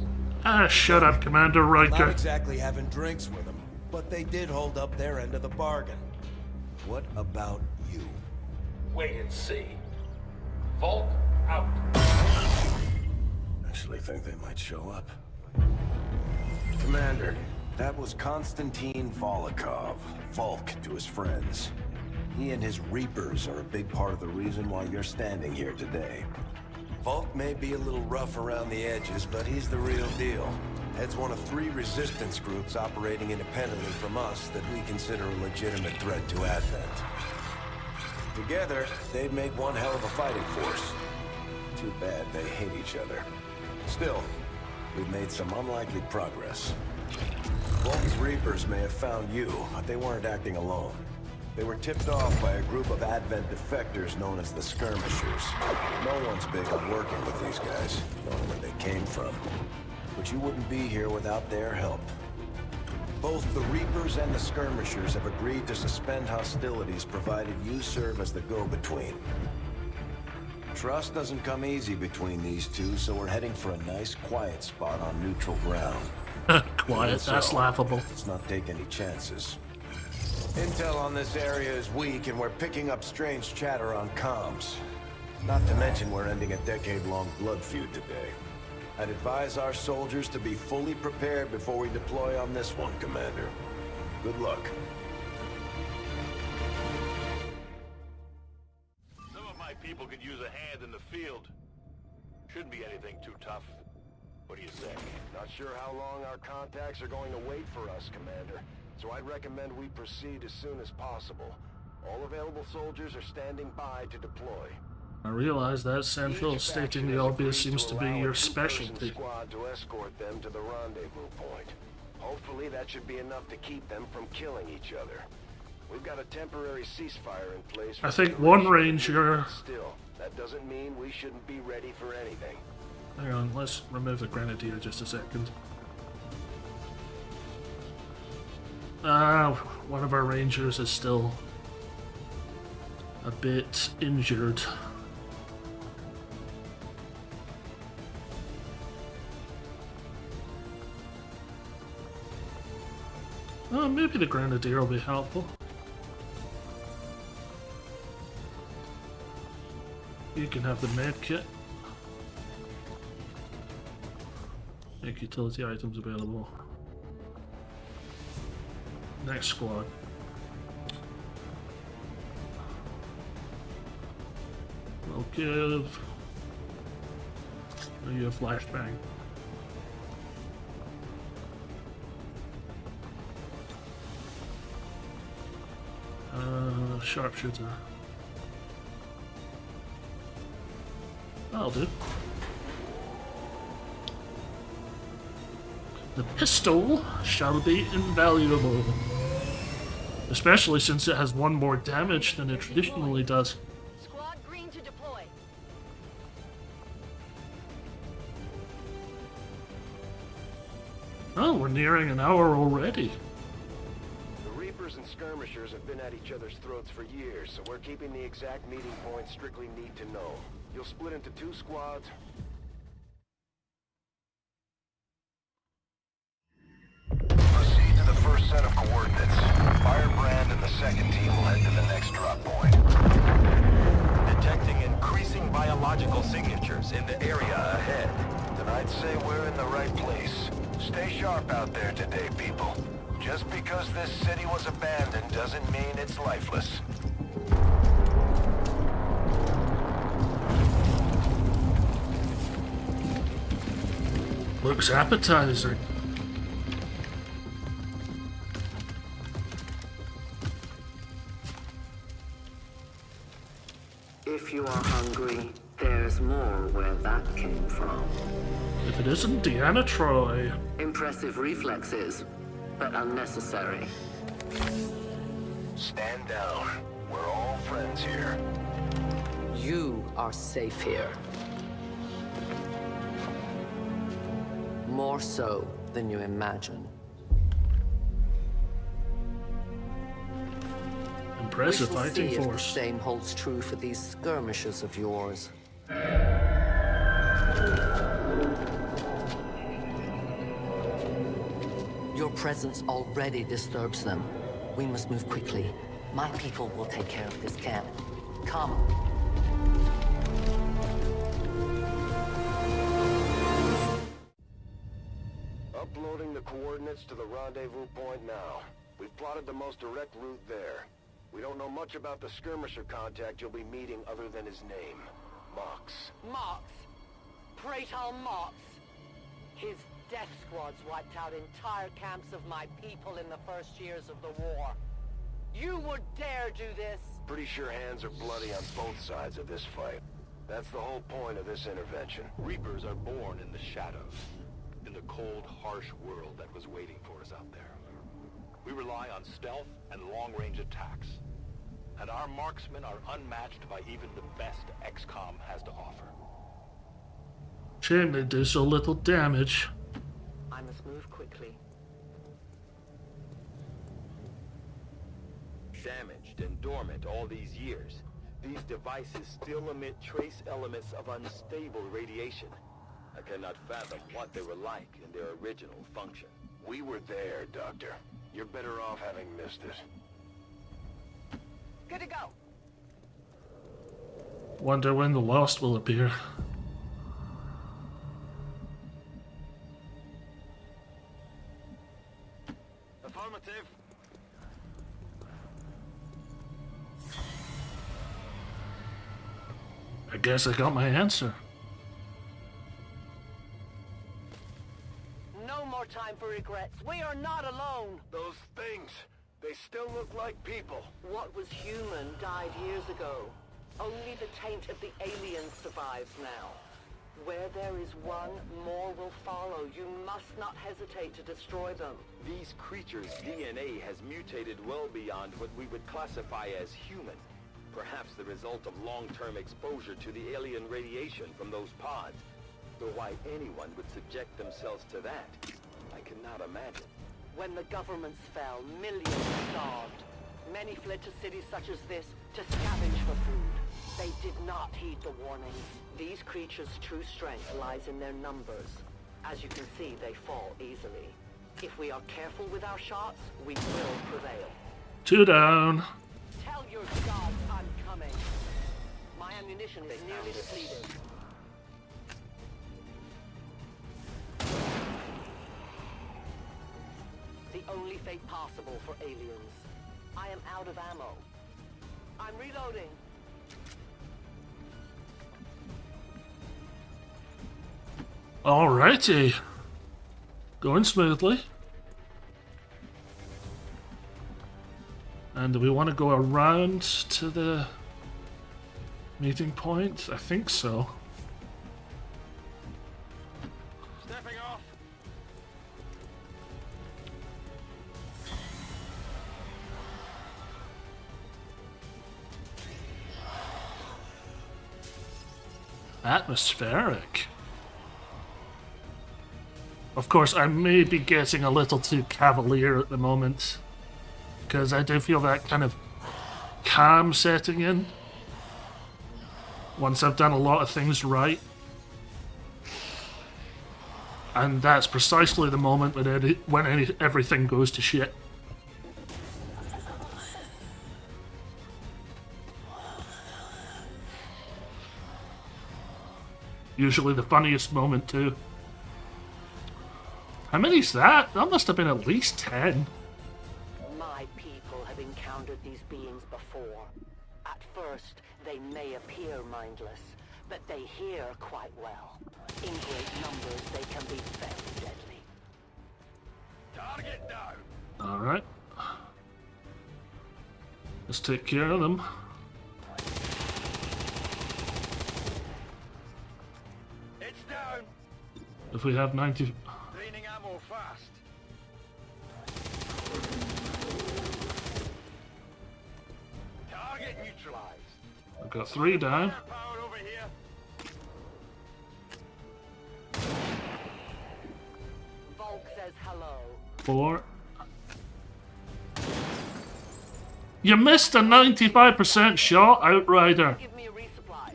Ah, shut up, Commander Riker. Not exactly having drinks with them. But they did hold up their end of the bargain. What about you? Wait and see. Volk out. Actually think they might show up. Commander, that was Konstantin Volokov, Volk to his friends. He and his Reapers are a big part of the reason why you're standing here today. Volk may be a little rough around the edges, but he's the real deal. Heads one of 3 resistance groups operating independently from us that we consider a legitimate threat to Advent. Together, they'd make one hell of a fighting force. Too bad they hate each other. Still, we've made some unlikely progress. Volk's Reapers may have found you, but they weren't acting alone. They were tipped off by a group of Advent defectors known as the Skirmishers. No one's big on working with these guys, knowing where they came from. But you wouldn't be here without their help. Both the Reapers and the Skirmishers have agreed to suspend hostilities provided you serve as the go-between. Trust doesn't come easy between these two, so we're heading for a nice, quiet spot on neutral ground. Quiet, that's laughable. Let's not take any chances. Intel on this area is weak, and we're picking up strange chatter on comms. Not to mention we're ending a decade-long blood feud today. I'd advise our soldiers to be fully prepared before we deploy on this one, Commander. Good luck. Some of my people could use a hand in the field. Shouldn't be anything too tough. What do you say? Not sure how long our contacts are going to wait for us, Commander. So I'd recommend we proceed as soon as possible. All available soldiers are standing by to deploy. I realize that Central stating the obvious seems to be your specialty. Squad to escort them to the rendezvous point. Hopefully that should be enough to keep them from killing each other. We've got a temporary ceasefire in place. I think one ranger... Still, that doesn't mean we shouldn't be ready for anything. Hang on, let's remove the Grenadier just a second. One of our rangers is still a bit injured. Oh, maybe the Grenadier will be helpful. You can have the med kit. Make utility items available. Next squad. We'll give you a flashbang. Sharpshooter. That'll do. The pistol shall be invaluable. Especially since it has 1 more damage than it traditionally does. Squad green to deploy. Oh, we're nearing an hour already. The Reapers and Skirmishers have been at each other's throats for years, so we're keeping the exact meeting point strictly need to know. You'll split into 2 squads. Proceed to the first set of coordinates. Firebrand and the second team will head to the next drop point. Detecting increasing biological signatures in the area ahead. Then I'd say we're in the right place. Stay sharp out there today, people. Just because this city was abandoned doesn't mean it's lifeless. Looks appetizing. If you are hungry, there's more where that came from. If it isn't Deanna Troy. Impressive reflexes, but unnecessary. Stand down. We're all friends here. You are safe here. More so than you imagine. Impressive fighting force. force. The same holds true for these skirmishes of yours. Your presence already disturbs them. We must move quickly. My people will take care of this camp. Come. Uploading the coordinates to the rendezvous point now. We've plotted the most direct route there. We don't know much about the skirmisher contact you'll be meeting other than his name. Mox. Mox? Praetor Mox? His death squads wiped out entire camps of my people in the first years of the war. You would dare do this? Pretty sure hands are bloody on both sides of this fight. That's the whole point of this intervention. Reapers are born in the shadows, in the cold, harsh world that was waiting for us out there. We rely on stealth and long-range attacks, and our marksmen are unmatched by even the best XCOM has to offer. Shame they do so little damage. I must move quickly. Damaged and dormant all these years, these devices still emit trace elements of unstable radiation. I cannot fathom what they were like in their original function. We were there, Doctor. You're better off having missed it. Good to go. Wonder when the Lost will appear. Affirmative. I guess I got my answer. No more time for regrets. We are not alone. Those things, they still look like people. What was human died years ago. Only the taint of the aliens survives now. Where there is one, more will follow. You must not hesitate to destroy them. These creatures' DNA has mutated well beyond what we would classify as human. Perhaps the result of long-term exposure to the alien radiation from those pods. Though why anyone would subject themselves to that, I cannot imagine. When the governments fell, millions starved. Many fled to cities such as this to scavenge for food. They did not heed the warnings. These creatures' true strength lies in their numbers. As you can see, they fall easily. If we are careful with our shots, we will prevail. 2 down. Tell your gods I'm coming. My ammunition is nearly depleted. The only fate possible for aliens. I am out of ammo. I'm reloading. Alrighty. Going smoothly. And do we want to go around to the meeting point? I think so. Stepping off. Atmospheric. Of course, I may be getting a little too cavalier at the moment, because I do feel that kind of calm setting in once I've done a lot of things right. And that's precisely the moment when everything goes to shit. Usually the funniest moment too. How many's that? That must have been at least 10. My people have encountered these beings before. At first, they may appear mindless, but they hear quite well. In great numbers, they can be very deadly. Target down. Alright. Let's take care of them. It's down. If we have 90... Draining ammo fast. Target neutralized. I've got 3 down. Power over here. 4. You missed a 95% shot, Outrider. Give me a resupply.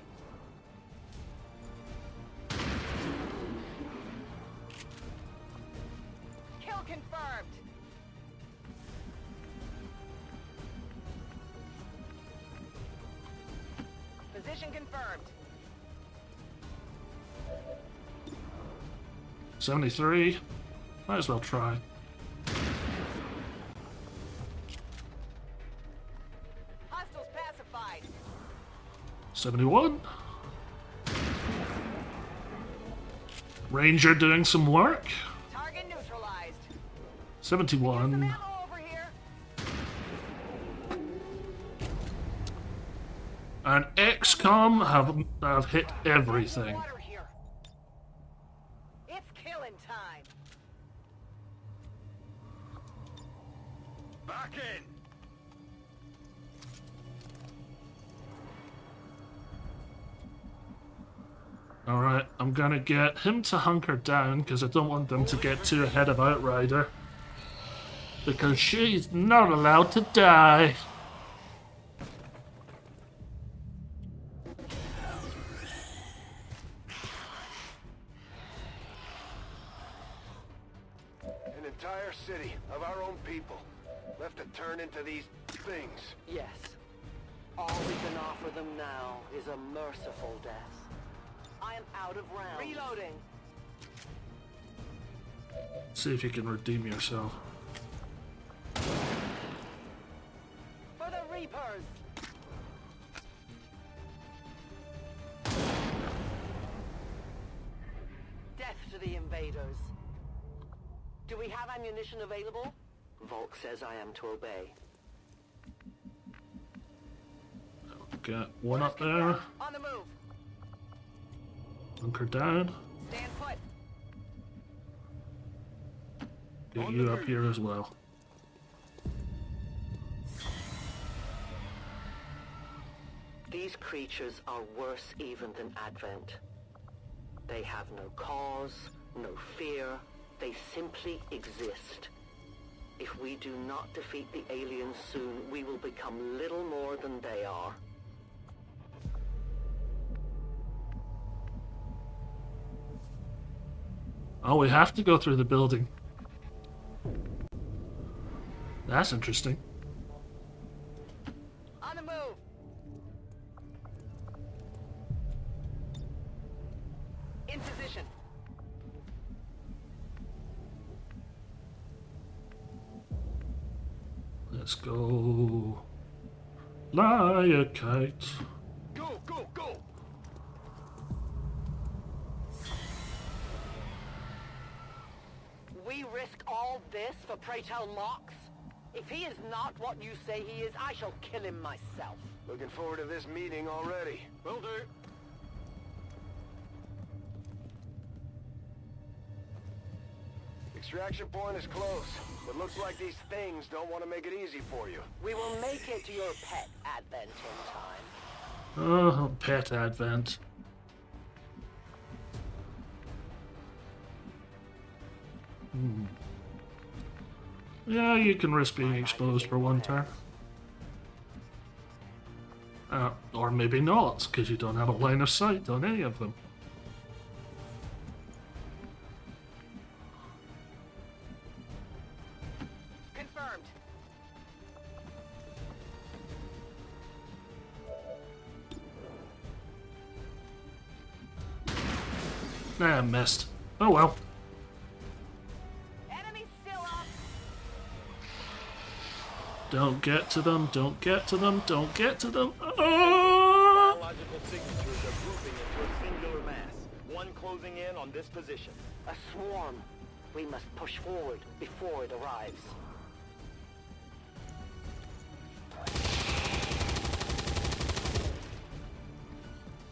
Kill confirmed. Position confirmed. 73. Might as well try. Hostiles pacified. 71. Ranger doing some work. Target neutralized. 71. Over here. And XCOM have hit everything. Water here. It's killing time. Back in. Alright, I'm gonna get him to hunker down because I don't want them to get too ahead of Outrider. Because she's not allowed to die. An entire city of our own people left to turn into these things. Yes. All we can offer them now is a merciful death. I am out of rounds. Reloading. See if you can redeem yourself. For the Reapers. Death to the invaders. Do we have ammunition available? Volk says I am to obey. Got one up there. On the move. Hunker down. Stand put. Get you up here as well. These creatures are worse even than Advent. They have no cause, no fear. They simply exist. If we do not defeat the aliens soon, we will become little more than they are. Oh, we have to go through the building. That's interesting. On the move. In position. Let's go. Fly a kite. Go, go, go! We risk all this for pray tell Mox? If he is not what you say he is, I shall kill him myself. Looking forward to this meeting already. Will do. Extraction point is close, but looks like these things don't want to make it easy for you. We will make it to your pet Advent in time. Oh, pet Advent. Yeah, you can risk being exposed for one turn. Or maybe not, because you don't have a line of sight on any of them. Confirmed. Nah, missed. Oh well. Enemy still up. Don't get to them, don't get to them, don't get to them. Oh! Biological signatures are grouping into a singular mass. One closing in on this position. A swarm. We must push forward before it arrives.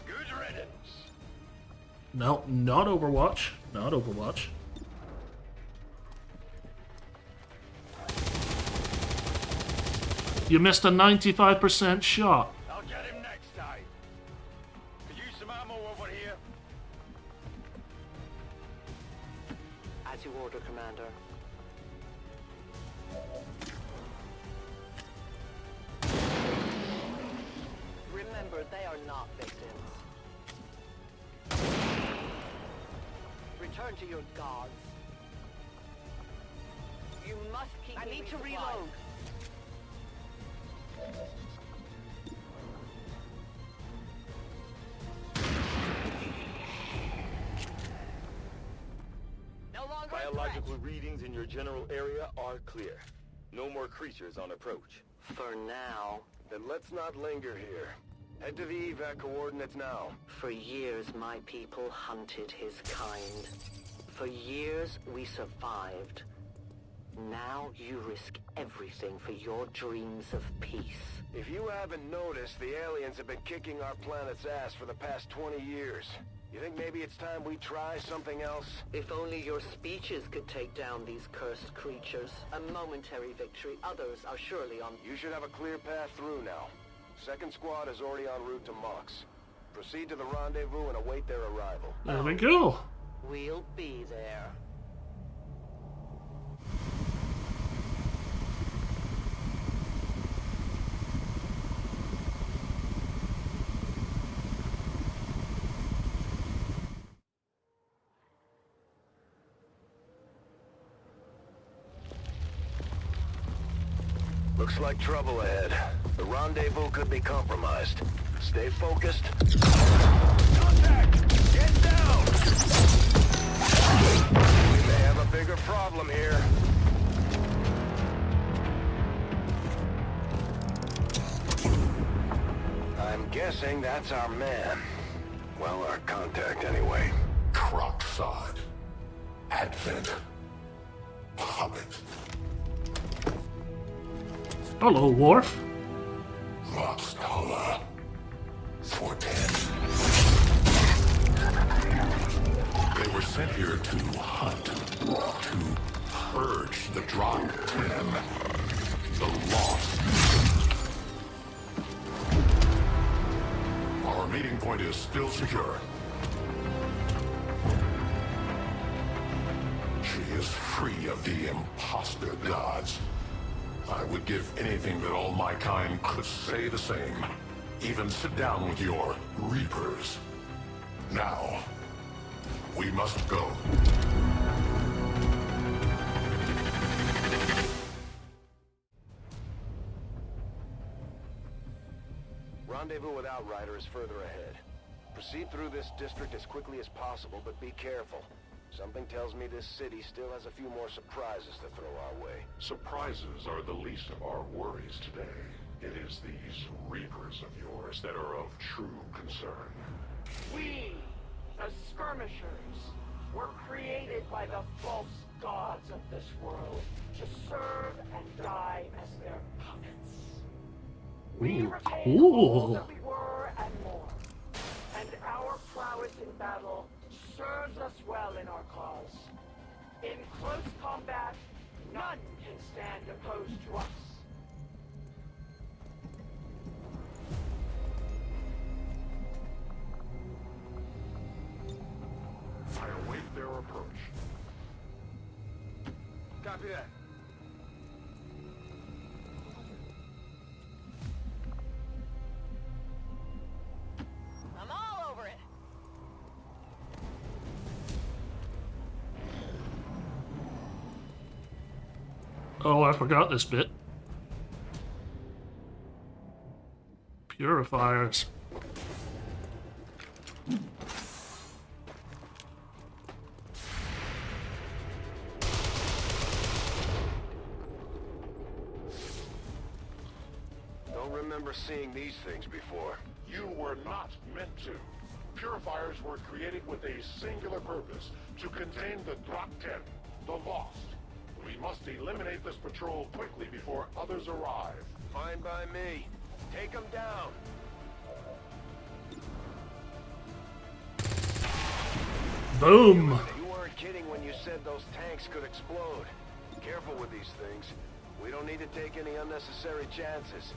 Good riddance. No, not Overwatch. Not Overwatch. You missed a 95% shot. I'll get him next time. Could use some ammo over here. As you order, Commander. Remember, they are not victims. Return to your gods. You must keep I need to reload. Biological readings in your general area are clear. No more creatures on approach. For now. Then let's not linger here. Head to the evac coordinates now. For years, my people hunted his kind. For years, we survived. Now you risk everything for your dreams of peace. If you haven't noticed, the aliens have been kicking our planet's ass for the past 20 years. You think maybe it's time we try something else? If only your speeches could take down these cursed creatures. A momentary victory. Others are surely on... You should have a clear path through now. Second squad is already en route to Mox. Proceed to the rendezvous and await their arrival. There we go. We'll be there. Looks like trouble ahead. The rendezvous could be compromised. Stay focused. Contact! Get down! We may have a bigger problem here. I'm guessing that's our man. Well, our contact anyway. Crocksod. Advent. Puppet. Hello, Worf. Lost Hola. Fortet. They were sent here to hunt, to purge the Drop 10, the Lost. Our meeting point is still secure. She is free of the imposter gods. I would give anything that all my kind could say the same. Even sit down with your Reapers. Now, we must go. Rendezvous with Outrider is further ahead. Proceed through this district as quickly as possible, but be careful. Something tells me this city still has a few more surprises to throw our way. Surprises are the least of our worries today. It is these Reapers of yours that are of true concern. We, the Skirmishers, were created by the false gods of this world to serve and die as their puppets. We retain all that we were and more, and our prowess in battle serves us well in our cause. In close combat, none can stand opposed to us. I await their approach. Copy that. I'm all over it. Oh, I forgot this bit. Purifiers. Don't remember seeing these things before. You were not meant to. Purifiers were created with a singular purpose, to contain the Drop 10, the Lost. We must eliminate this patrol quickly before others arrive. Fine by me. Take them down. Boom! You weren't kidding when you said those tanks could explode. Careful with these things. We don't need to take any unnecessary chances.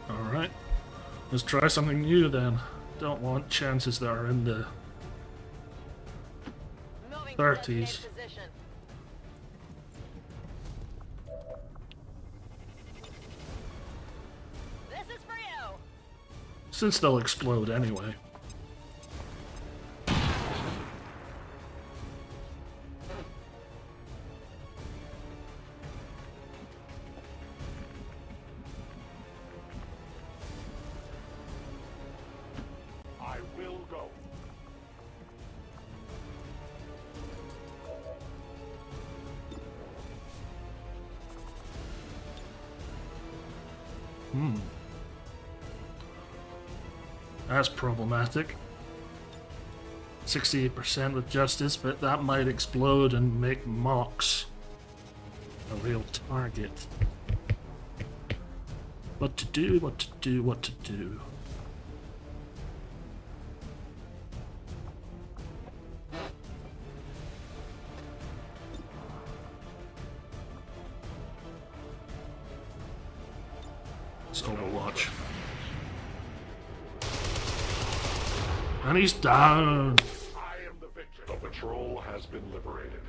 Alright. Let's try something new then. Don't want chances that are in the 30s. This is for you. Since they'll explode anyway. That's problematic. 68% with justice, but that might explode and make Mox a real target. What to do, what to do, what to do. It's Overwatch. And he's down. I am the victor. The patrol has been liberated.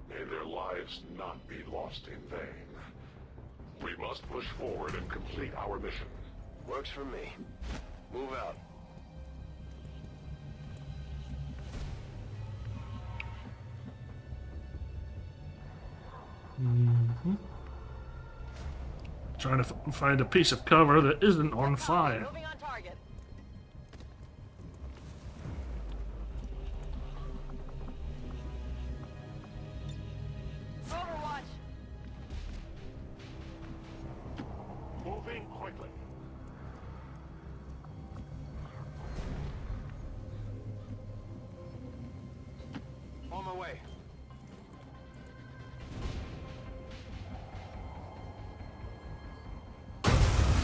May their lives not be lost in vain. We must push forward and complete our mission. Works for me. Move out. Trying to find a piece of cover that isn't on fire. Moving on target. Overwatch. Moving quickly. On my way.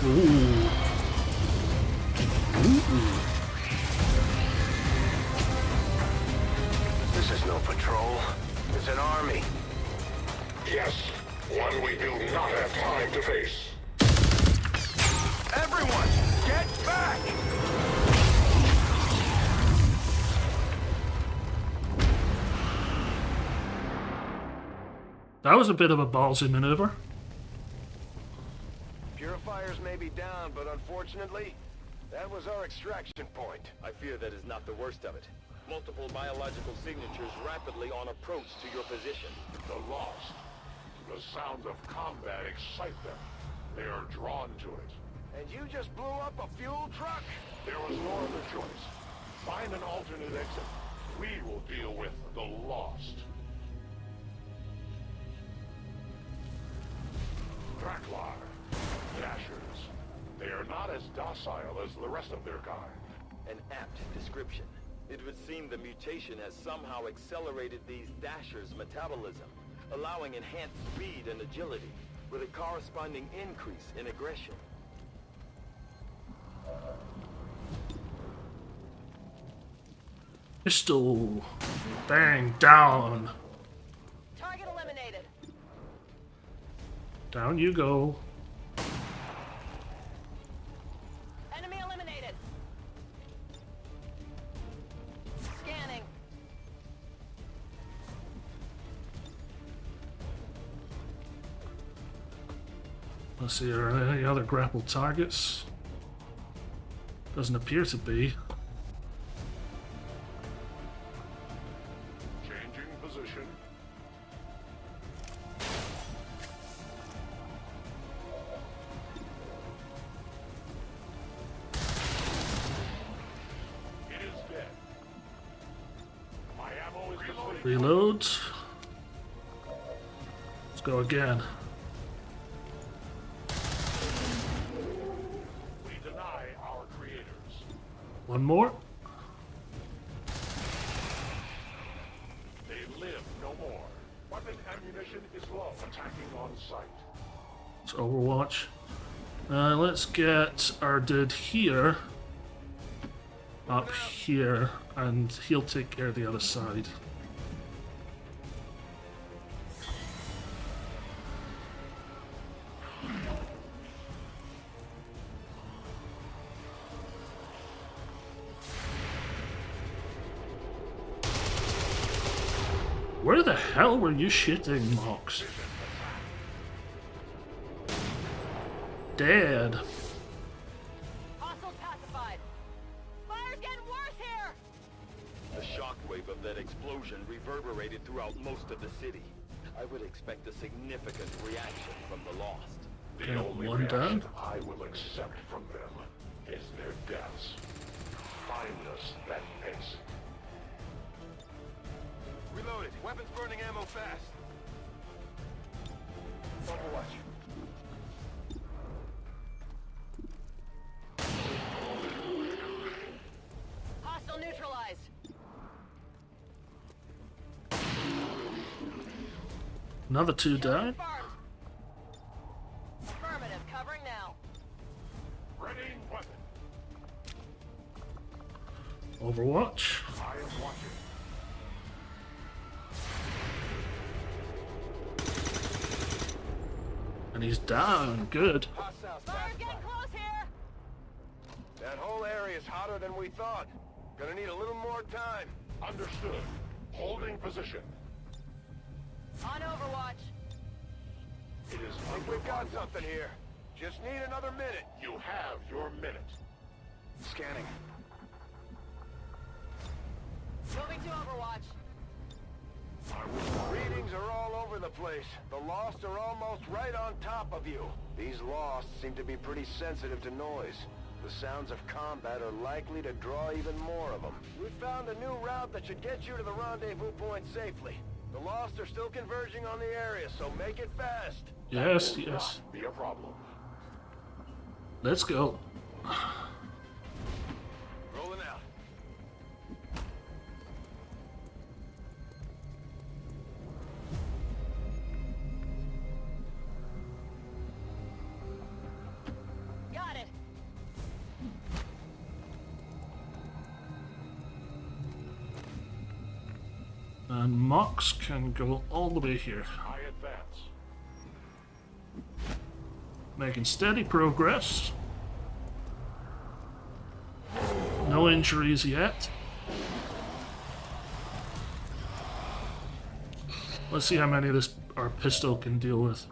Ooh. This is no patrol. It's an army. Yes, one we do not have time to face. Everyone, get back! That was a bit of a ballsy maneuver. Purifiers may be down, but unfortunately, that was our extraction point. I fear that is not the worst of it. Multiple biological signatures rapidly on approach to your position. The lost. The sounds of combat excite them. They are drawn to it. And you just blew up a fuel truck? There was no other choice. Find an alternate exit. We will deal with the lost. Draklar. Dashers. They are not as docile as the rest of their kind. An apt description. It would seem the mutation has somehow accelerated these Dashers' metabolism, allowing enhanced speed and agility, with a corresponding increase in aggression. Pistol. Bang. Down. Target eliminated. Down you go. Enemy eliminated. Scanning. Let's see, are there any other grappled targets? Doesn't appear to be. Changing position. It is dead. My ammo is complete. Reload. Let's go again. We deny our creators. One more. They live no more. Weapon ammunition is low. Attacking on sight. It's Overwatch. Let's get our dude here up here, and he'll take care of the other side. Where the hell were you shooting, Mox? Dead. Hostiles pacified. Fire's getting worse here. The shockwave of that explosion reverberated throughout most of the city. I would expect a significant reaction from the lost. The only one reaction down. I will accept from them is their deaths. Find us that pace. Reloaded. Weapons burning ammo fast. Overwatch. Another 2 down. Affirmative, covering now. Ready, weapon. Overwatch. I am watching. And he's down. Good. That whole area is hotter than we thought. Gonna need a little more time. Understood. Holding position. On Overwatch. It is I think we've got something here. Just need another minute. You have your minute. Scanning. Moving to Overwatch. Readings are all over the place. The Lost are almost right on top of you. These Lost seem to be pretty sensitive to noise. The sounds of combat are likely to draw even more of them. We found a new route that should get you to the rendezvous point safely. The Lost are still converging on the area, so make it fast. Yes, yes. Be a problem. Let's go. Rolling out. Got it. And Mox can go all the way here. I advance. Making steady progress. No injuries yet. Let's see how many of this our pistol can deal with.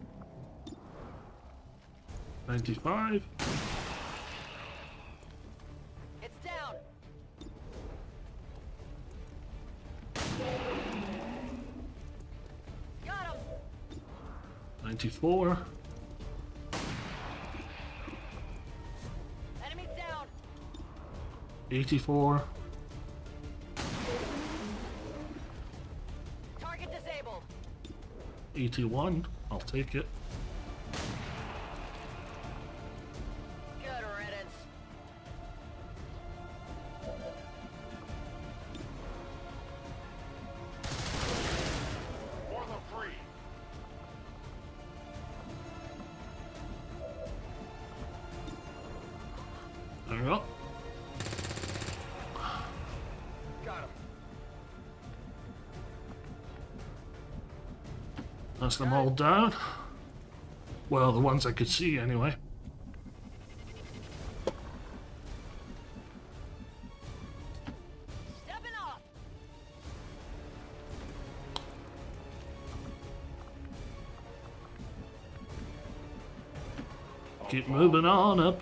95. It's down. Got him. 94. Enemies down. 84. Target disabled. 81. I'll take it. Good riddance. For the free. There we go. Got him. That's them all down. Well, the ones I could see anyway. Stepping off. Keep moving on up.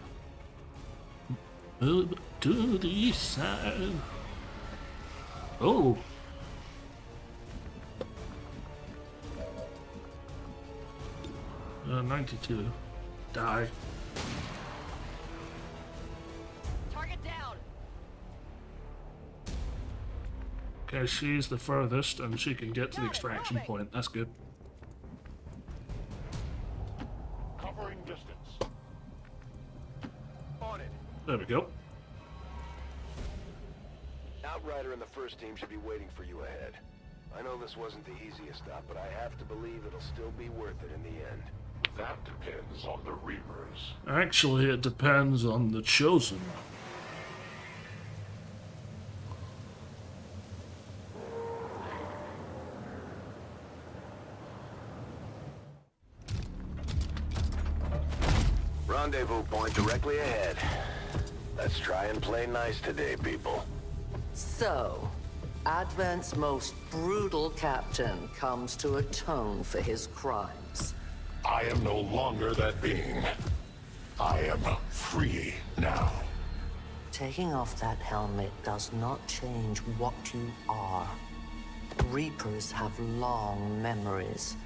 Move to the east side. Oh. Uh, 92. Die. Target down. Okay, she's the furthest and she can get to the extraction point. That's good. Covering distance. On it. There we go. Outrider and the first team should be waiting for you ahead. I know this wasn't the easiest stop, but I have to believe it'll still be worth it in the end. That depends on the Reapers. Actually, it depends on the Chosen. Rendezvous point directly ahead. Let's try and play nice today, people. So, Advent's most brutal captain comes to atone for his crimes. I am no longer that being. I am free now. Taking off that helmet does not change what you are. Reapers have long memories.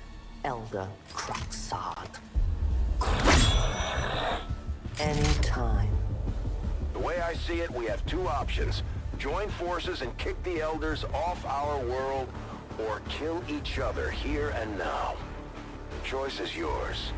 Elder Craxard. Anytime. The way I see it, we have two options. Join forces and kick the Elders off our world, or kill each other here and now. The choice is yours.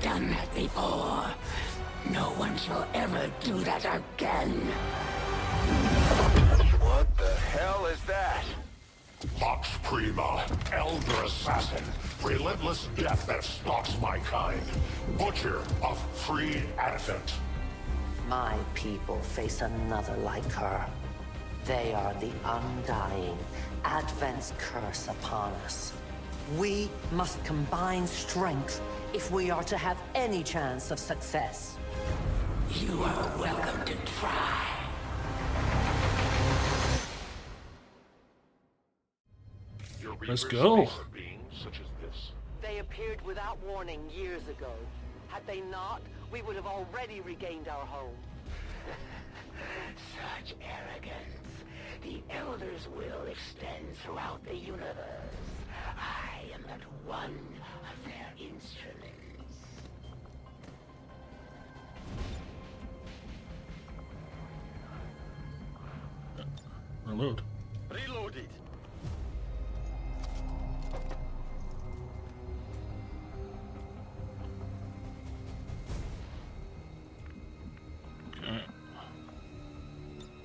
done that before. No one shall ever do that again. What the hell is that? Vox Prima, Elder Assassin, relentless death that stalks my kind. Butcher of free Advent. My people face another like her. They are the undying, Advent's curse upon us. We must combine strength if we are to have any chance of success. You are welcome to try. Let's go. Such as this. They appeared without warning years ago. Had they not, we would have already regained our home. Such arrogance. The Elder's will extends throughout the universe. I am but one of their instruments. Reload. Reloaded. Okay.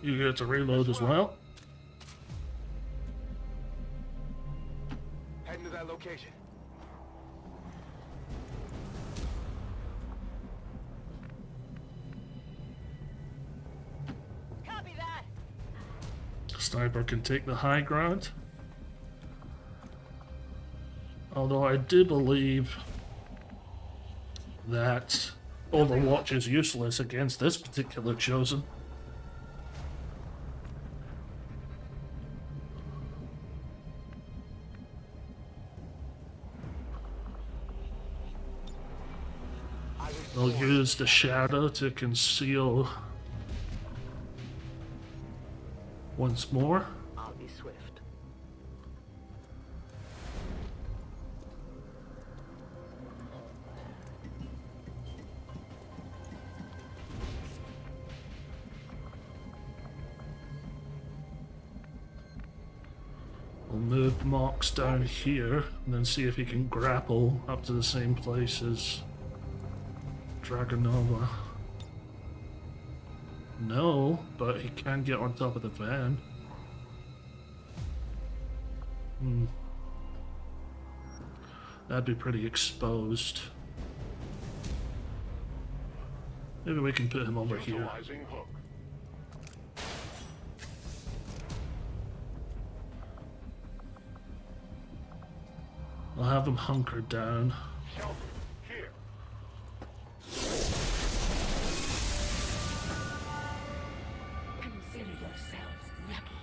You get to reload as well. Heading to that location. Copy that. Sniper can take the high ground. Although I do believe that Overwatch is useless against this particular Chosen. They'll use the shadow to conceal once more. I'll be swift. We'll move Mox down here and then see if he can grapple up to the same place as Dragonova. No, but he can get on top of the van. That'd be pretty exposed. Maybe we can put him over here. Utilizing hook. I'll have him hunkered down. Shelter here. Consider yourselves lucky.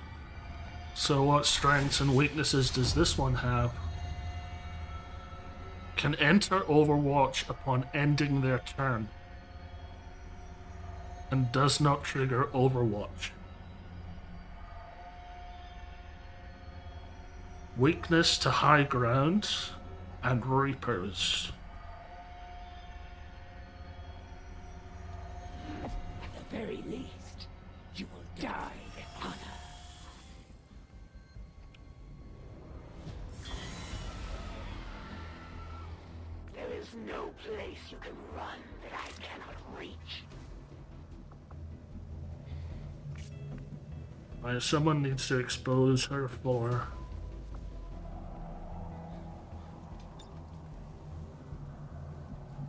So what strengths and weaknesses does this one have? Can enter Overwatch upon ending their turn. And does not trigger Overwatch. Weakness to high ground and Reapers. At the very least, you will die in honor. There is no place you can run that I cannot reach. Someone needs to expose her for...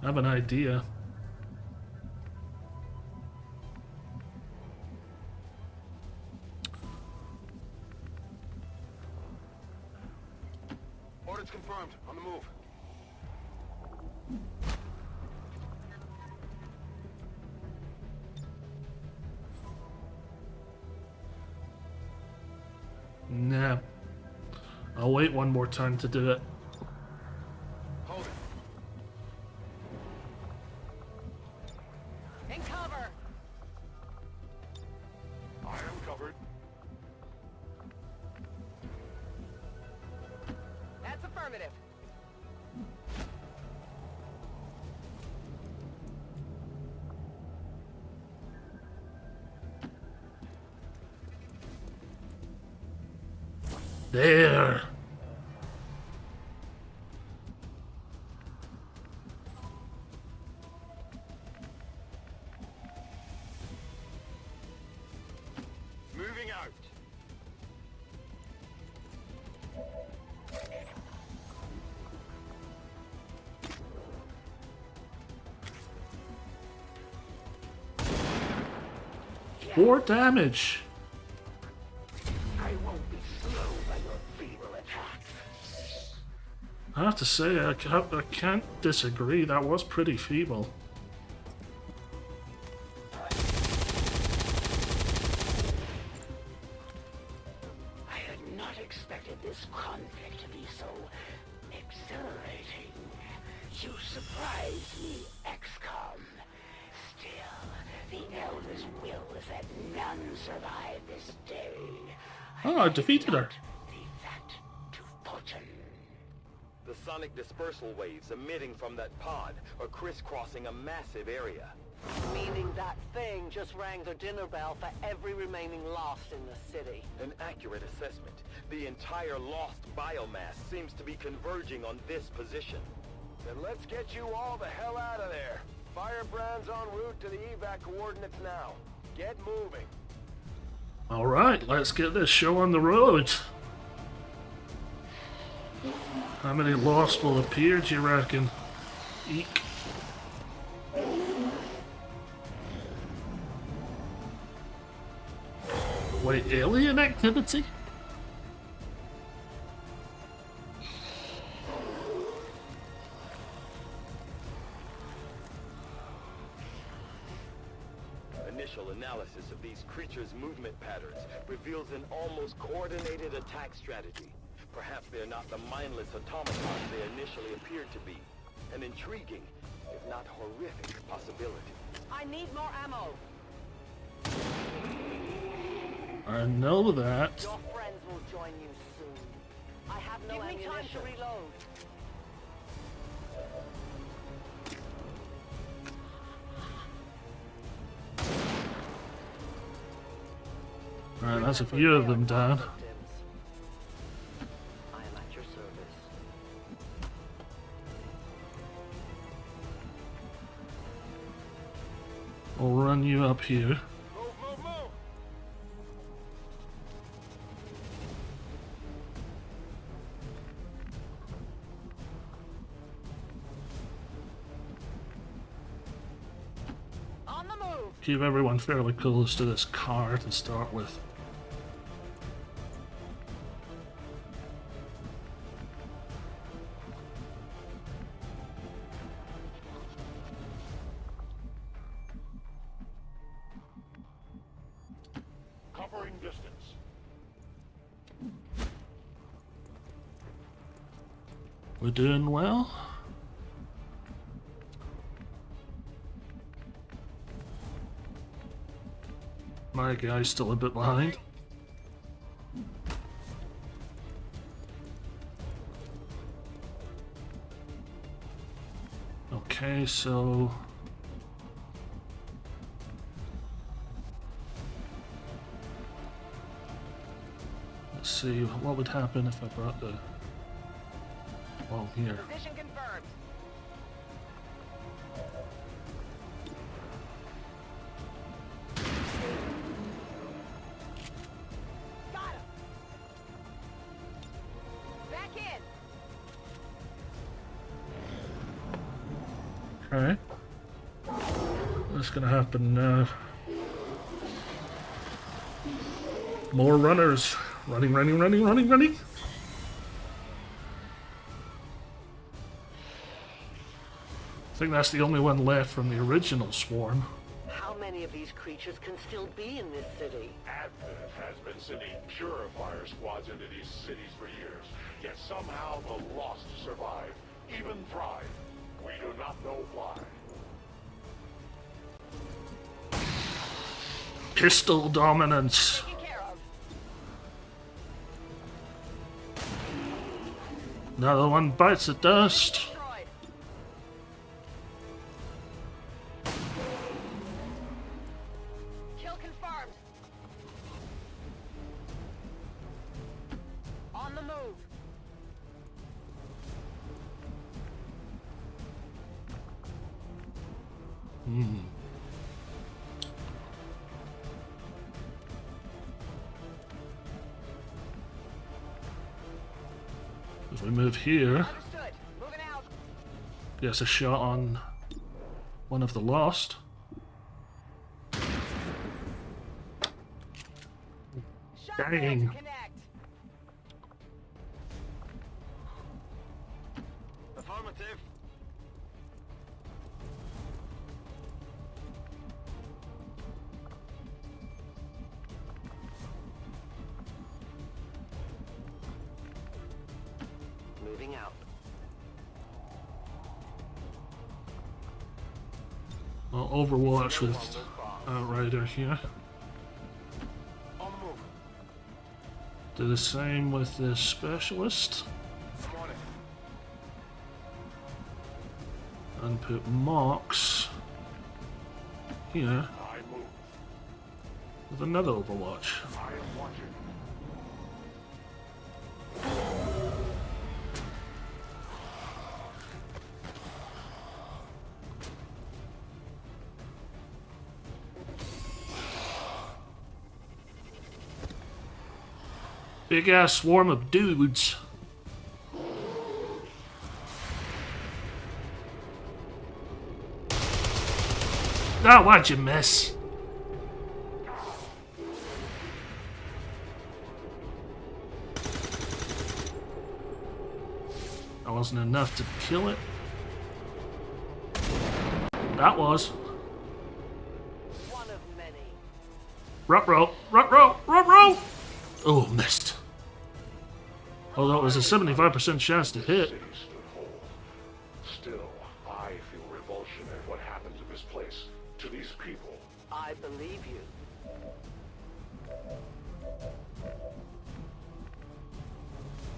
I have an idea. Orders confirmed. On the move. Nah. I'll wait one more turn to do it. Hold it. In cover. I am covered. That's affirmative. There. out. Four damage. I won't be slowed by your feeble attacks. I have to say, I can't disagree. That was pretty feeble. I had not expected this conflict to be so exhilarating. You surprise me, XCOM. Still, the Elder's will is that none survive this day. Oh, I defeated her. The sonic dispersal waves emitting from that pod are crisscrossing a massive area. Meaning that thing just rang the dinner bell for every remaining lost in the city. An accurate assessment. The entire lost biomass seems to be converging on this position. Then let's get you all the hell out of there. Firebrand's en route to the evac coordinates now. Get moving. Alright, let's get this show on the road. How many lost will appear, do you reckon? Eek. Wait, alien activity? Initial analysis of these creatures' movement patterns reveals an almost coordinated attack strategy. Perhaps they're not the mindless automatons they initially appeared to be. An intriguing, if not horrific, possibility. I need more ammo. I know that. Your friends will join you soon. I have no ammunition. Give me time to reload. Alright, that's a few of them down. I am at your service. I'll run you up here. On the move. Keep everyone fairly close to this car to start with. Covering distance. We're doing well. My guy's still a bit behind. Okay, so... let's see, what would happen if I brought the... well, here. Position confirmed. Got him. Back in. Okay. What's gonna happen now? More runners. Running, running, running, running, running. I think that's the only one left from the original swarm. How many of these creatures can still be in this city? Advent has been sending purifier squads into these cities for years, yet somehow the lost survive, even thrive. We do not know why. Pistol dominance. Another one bites the dust. Kill confirmed. On the move. we move here, gets a shot on one of the Lost. Dang. Affirmative. Moving out. Well, Overwatch with Outrider here. Do the same with the Specialist. And put Mox here with another Overwatch. Big ass swarm of dudes. Ah, why'd you miss? That wasn't enough to kill it. That was. One of many. Ruh-roh, ruh-roh, ruh-roh! Oh, missed. Although it was a 75% chance to hit. Still, I feel revulsion at what happened to this place, to these people. I believe you.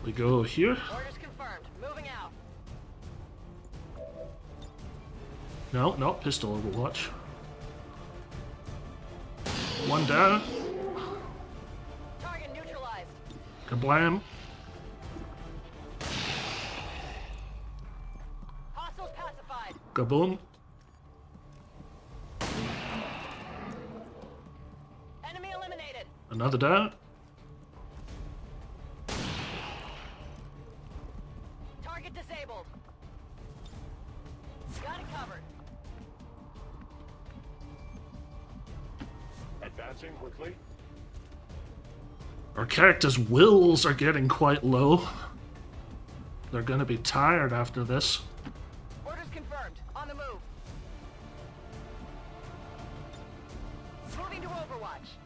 We go here. Orders confirmed. Moving out. No, pistol Overwatch. One down. Target neutralized. Kablam. Hostiles pacified. Kaboom. Enemy eliminated. Another down. Target disabled. Got it covered. Advancing quickly. Our characters' wills are getting quite low. They're gonna be tired after this. Orders confirmed. On the move. Moving to Overwatch.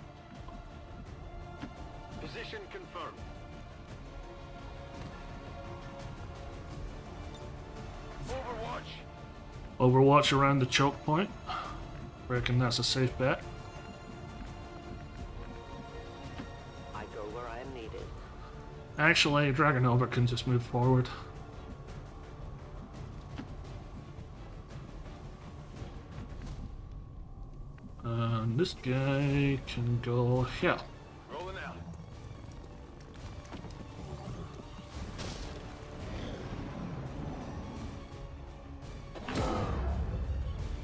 Position confirmed. Overwatch. Overwatch around the choke point. Reckon that's a safe bet. I go where I am needed. Actually, Dragonova can just move forward. And this guy can go here. Rolling out.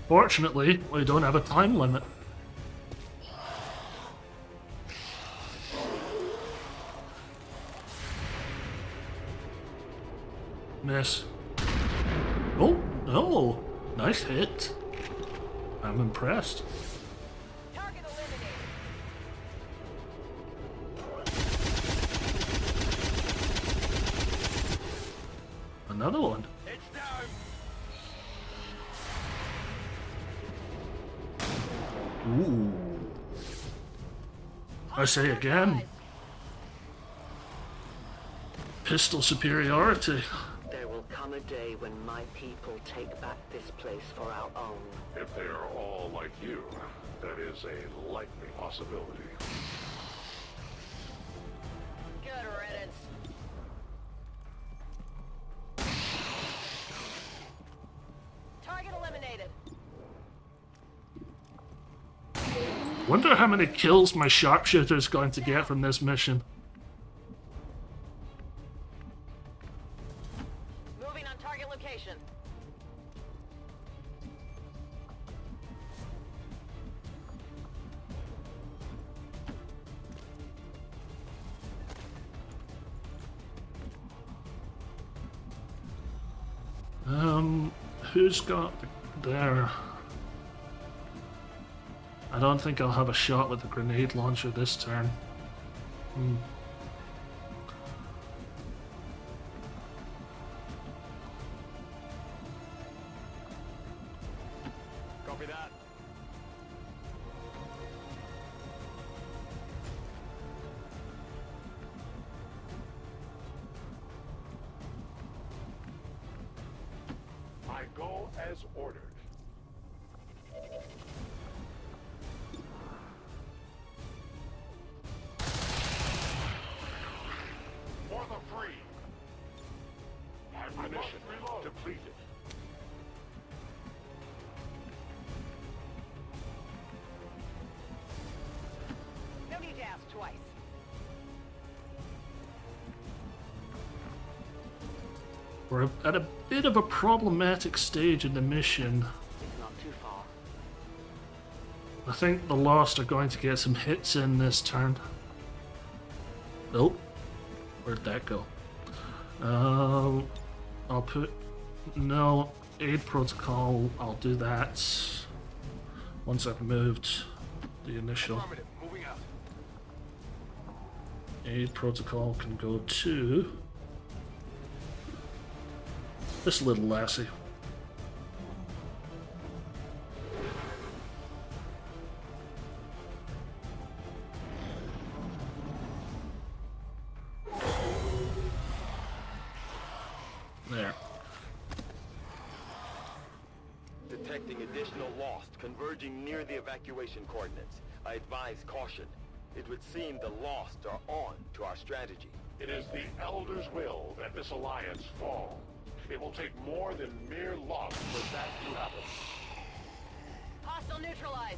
Fortunately, we don't have a time limit. Miss. Oh, no. Nice hit. I'm impressed. Target eliminated. Another one. It's down. Ooh. I say again. Pistol superiority. There will come a day when my people take back this place for our own. If they are all like you, that is a likely possibility. Good riddance. Target eliminated. Wonder how many kills my sharpshooter's going to get from this mission. Moving on target location. Who's got there? I don't think I'll have a shot with the grenade launcher this turn. Copy that. I go as ordered. For the free. Ammunition depleted. No need to ask twice. We're at a bit of a problematic stage in the mission. It's not too far. I think the Lost are going to get some hits in this turn. Nope. Where'd that go? I'll put... No, aid protocol, I'll do that once I've moved the initial. Moving out. Aid protocol can go to this little lassie. There. Detecting additional Lost converging near the evacuation coordinates. I advise caution. It would seem the Lost are on to our strategy. It is the Elder's will that this alliance fall. It will take more than mere loss for that to happen. Hostile neutralized.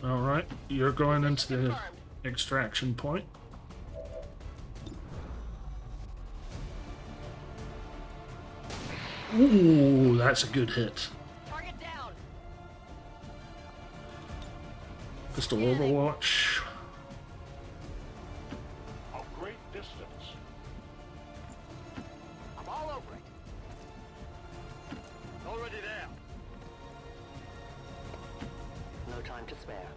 Alright, you're going into the extraction point. Ooh, that's a good hit. Target down. Pistol Overwatch. A great distance. I'm all over it. Already there. No time to spare.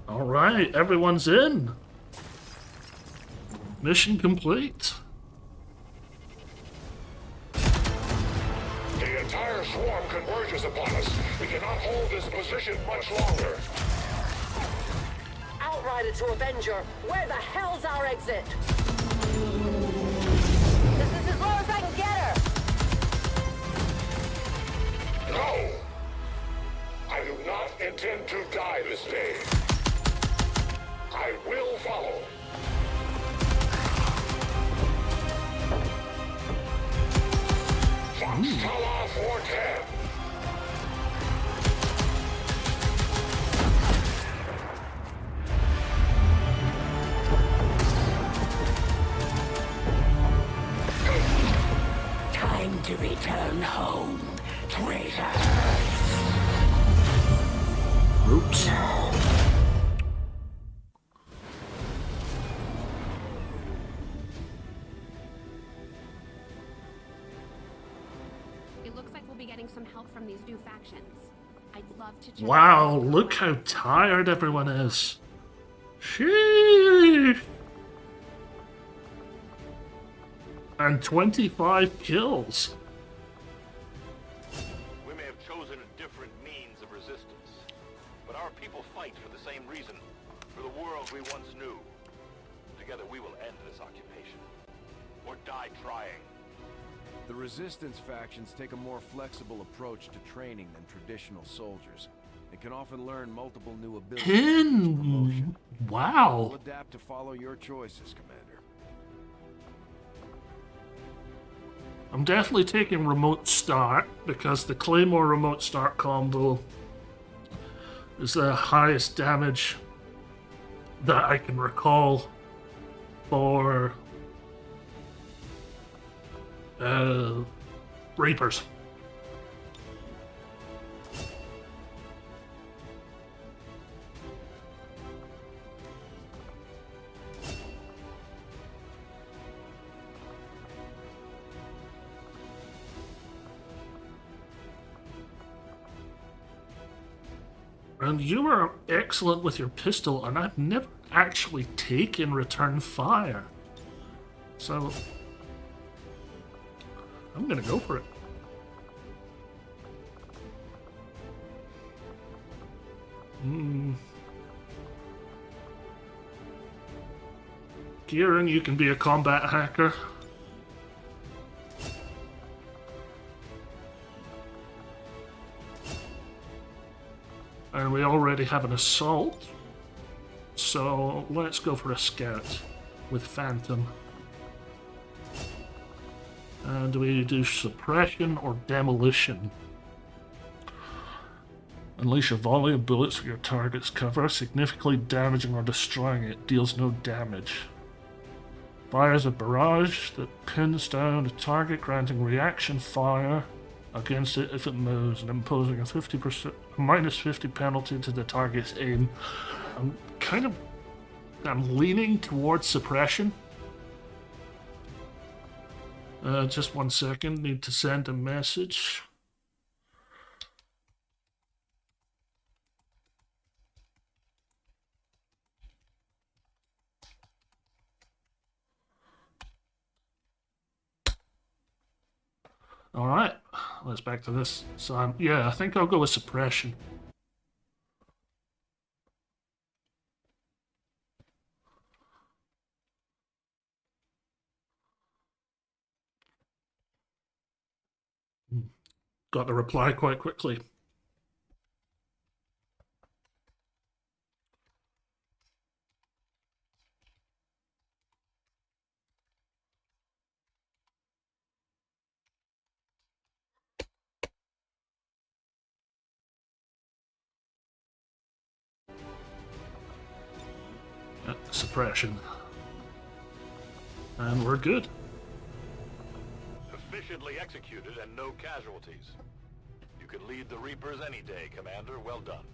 Alright, everyone's in. Mission complete. The entire swarm converges upon us. We cannot hold this position much longer. Outrider to Avenger, where the hell's our exit? This is as low as I can get her. No! I do not intend to die this day. I will follow. Fox Tower 410. Time to return home, traitor. Oops. It looks like we'll be getting some help from these new factions. I'd love to check Wow, look how tired everyone is. Sheesh. And 25 kills. We may have chosen a different means of resistance, but our people fight for the same reason, for the world we once knew. Together we will end this occupation, or die trying. The Resistance factions take a more flexible approach to training than traditional soldiers, and can often learn multiple new abilities. Wow. We'll adapt to follow your choices, Commander. I'm definitely taking remote start because the Claymore remote start combo is the highest damage that I can recall for Reapers. And you were excellent with your pistol, and I've never actually taken return fire. So, I'm gonna go for it. Kieran, you can be a combat hacker. And we already have an assault. So let's go for a scout with Phantom. And do we do suppression or demolition? Unleash a volley of bullets for your target's cover, significantly damaging or destroying it. Deals no damage. Fires a barrage that pins down a target, granting reaction fire against it if it moves, and imposing a -50 penalty to the target's aim. I'm leaning towards suppression. Just 1 second, need to send a message. Alright, let's back to this. So, yeah, I think I'll go with suppression. Got the reply quite quickly. Suppression. And we're good. Efficiently executed and no casualties. You could lead the Reapers any day, Commander. Well done.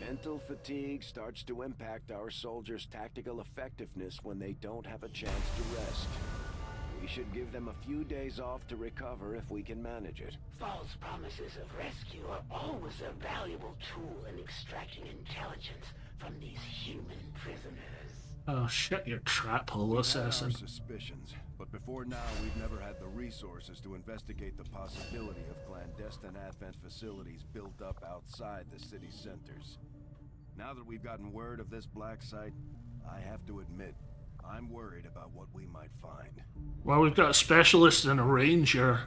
Mental fatigue starts to impact our soldiers' tactical effectiveness when they don't have a chance to rest. We should give them a few days off to recover if we can manage it. False promises of rescue are always a valuable tool in extracting intelligence from these human prisoners. Oh, shut your trap hole, assassin. We had our suspicions, but before now we've never had the resources to investigate the possibility of clandestine Advent facilities built up outside the city centers. Now that we've gotten word of this black site, I have to admit, I'm worried about what we might find. Well, we've got a specialist and a ranger.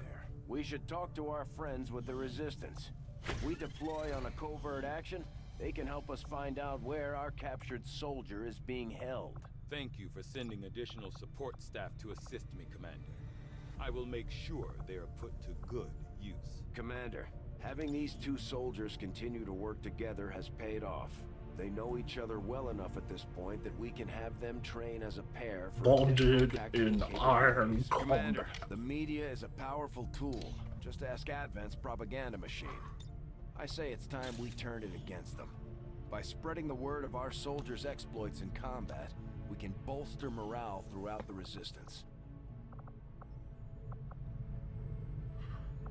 We should talk to our friends with the Resistance. If we deploy on a covert action, they can help us find out where our captured soldier is being held. Thank you for sending additional support staff to assist me, Commander. I will make sure they are put to good use. Commander, having these two soldiers continue to work together has paid off. They know each other well enough at this point that we can have them train as a pair for bonded in iron Commander, the media is a powerful tool. Just ask Advent's propaganda machine. I say it's time we turned it against them. By spreading the word of our soldiers' exploits in combat, we can bolster morale throughout the Resistance.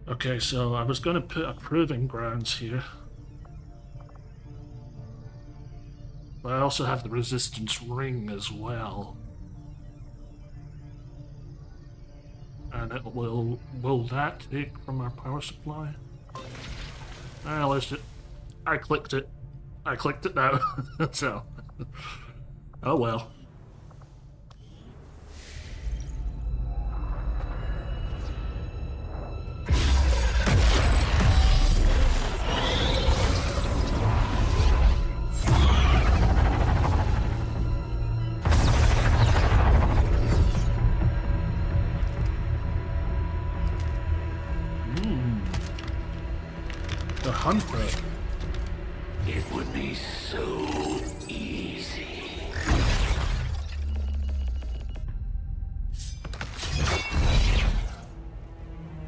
Okay, so I was going to put a proving grounds here. But I also have the Resistance ring as well. And it will that take from our power supply? I clicked it. I clicked it now. So, oh well. The hunter. It would be so easy.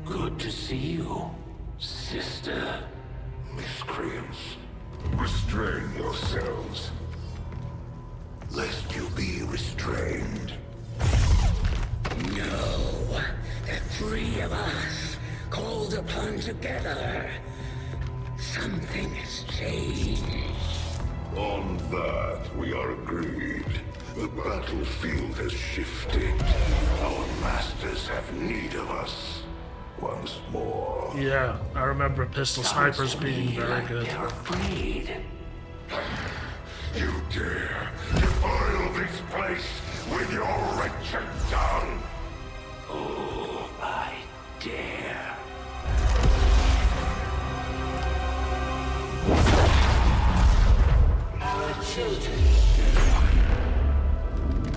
Good to see you, sister. Miscreants, restrain yourselves, lest you be restrained. No, the three of us, called upon together, Something has changed. On that, we are agreed. The battlefield has shifted. Our masters have need of us once more. Yeah, I remember pistol snipers being very good. They're afraid. You dare defile this place with your wretched tongue? Oh, I dare. Our children.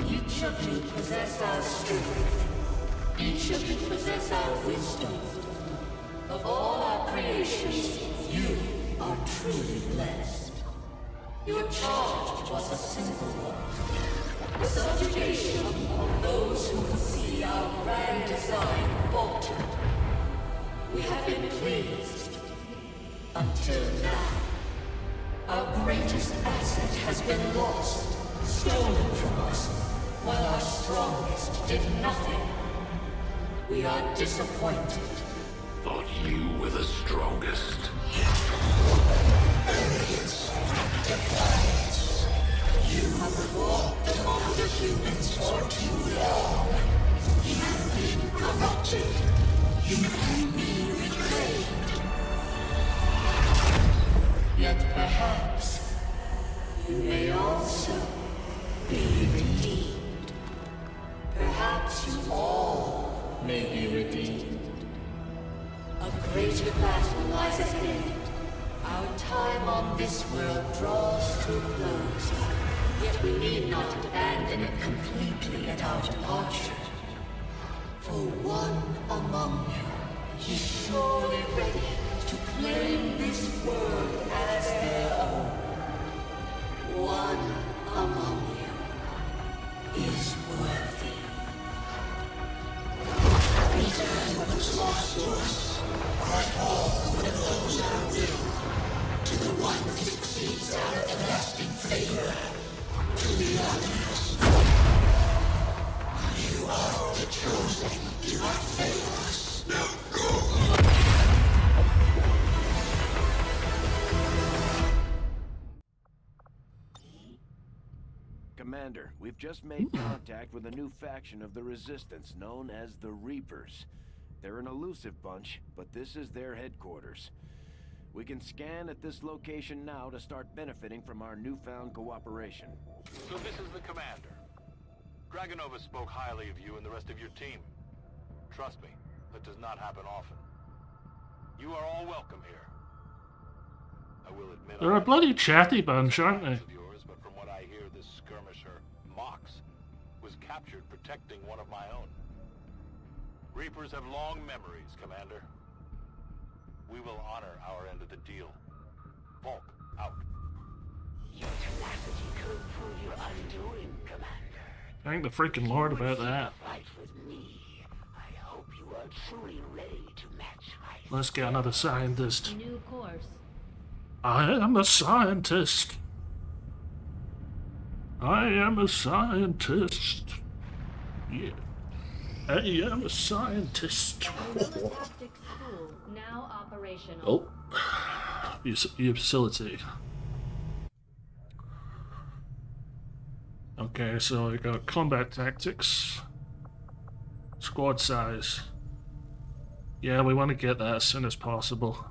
Each of you possess our strength. Each of you possess our wisdom. Of all our creations, you are truly blessed. Your charge was a simple one. The subjugation of those who would see our grand design falter. We have been pleased. Until now. Our greatest asset has been lost, stolen from us, while our strongest did nothing. We are disappointed. Thought you were the strongest. Arrogance, defiance. You have walked among the humans for too long. You have been corrupted. You can be reclaimed. Yet perhaps you may also be redeemed. Perhaps you all may be redeemed. A greater battle lies ahead. Our time on this world draws to a close. Yet we need not abandon it completely at our departure. For one among you is surely ready to claim this world as their own. One among you is worthy. Return what was lost to us. Grant all what oppose our will. To the one that succeeds our everlasting favor. To the others. You are the chosen. Do not fail us. Now go. Commander, we've just made contact with a new faction of the Resistance known as the Reapers. They're an elusive bunch, but this is their headquarters. We can scan at this location now to start benefiting from our newfound cooperation. So this is the commander. Dragonova spoke highly of you and the rest of your team. Trust me, that does not happen often. You are all welcome here. I will admit They're a bloody chatty bunch, aren't they? but from what I hear, this skirmisher, Mox, was captured protecting one of my own. Reapers have long memories, Commander. We will honor our end of the deal. Volk, out. Your tenacity could prove your undoing, Commander. Thank the freaking Lord about that. Fight with me. I hope you are truly ready to match my... Let's get another scientist. New course. I am a scientist. I am a scientist. Yeah. I am a scientist. Tactics school now operational. Oh. Your facility. Okay, so we got combat tactics. Squad size. Yeah, we want to get that as soon as possible.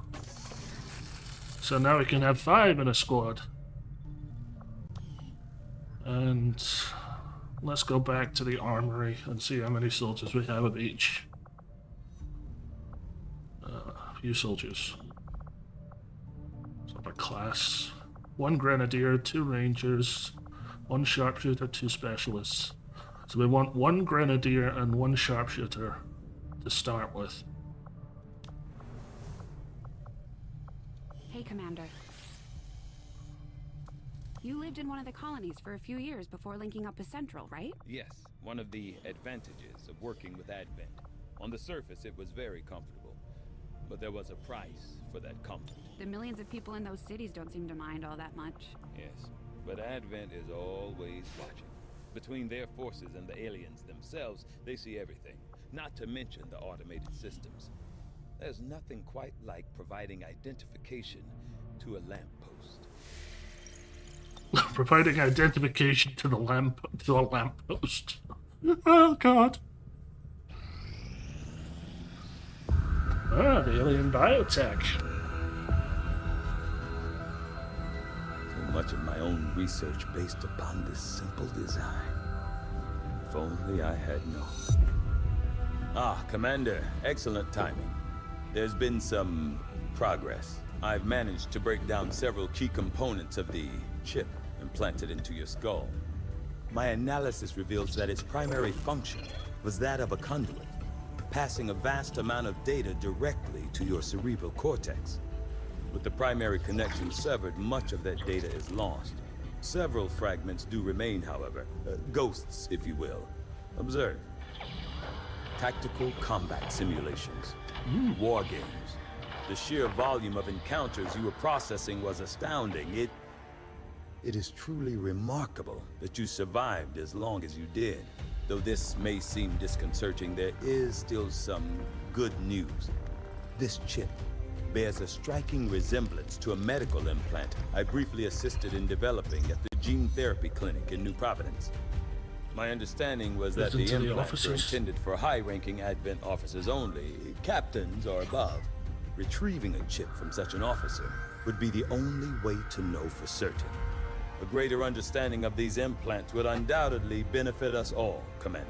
So now we can have 5 in a squad. And let's go back to the armory and see how many soldiers we have of each. A few soldiers. So by class. 1 grenadier, 2 rangers, 1 sharpshooter, 2 specialists. So we want 1 grenadier and 1 sharpshooter to start with. Hey, Commander. You lived in one of the colonies for a few years before linking up with Central, right? Yes, one of the advantages of working with Advent. On the surface, it was very comfortable. But there was a price for that comfort. The millions of people in those cities don't seem to mind all that much. Yes, but Advent is always watching. Between their forces and the aliens themselves, they see everything. Not to mention the automated systems. There's nothing quite like providing identification to a lamppost. Providing identification to a lamppost. Oh God. Ah, the alien biotech. So much of my own research based upon this simple design. If only I had known. Ah, Commander, excellent timing. There's been some progress. I've managed to break down several key components of the chip implanted into your skull. My analysis reveals that its primary function was that of a conduit, passing a vast amount of data directly to your cerebral cortex. With the primary connection severed, much of that data is lost. Several fragments do remain, however. Ghosts, if you will. Observe. Tactical combat simulations. War games. The sheer volume of encounters you were processing was astounding. It is truly remarkable that you survived as long as you did. Though this may seem disconcerting, there is still some good news. This chip bears a striking resemblance to a medical implant I briefly assisted in developing at the gene therapy clinic in New Providence. My understanding was that the implants were intended for high-ranking Advent officers only, captains or above. Retrieving a chip from such an officer would be the only way to know for certain. A greater understanding of these implants would undoubtedly benefit us all, Commander.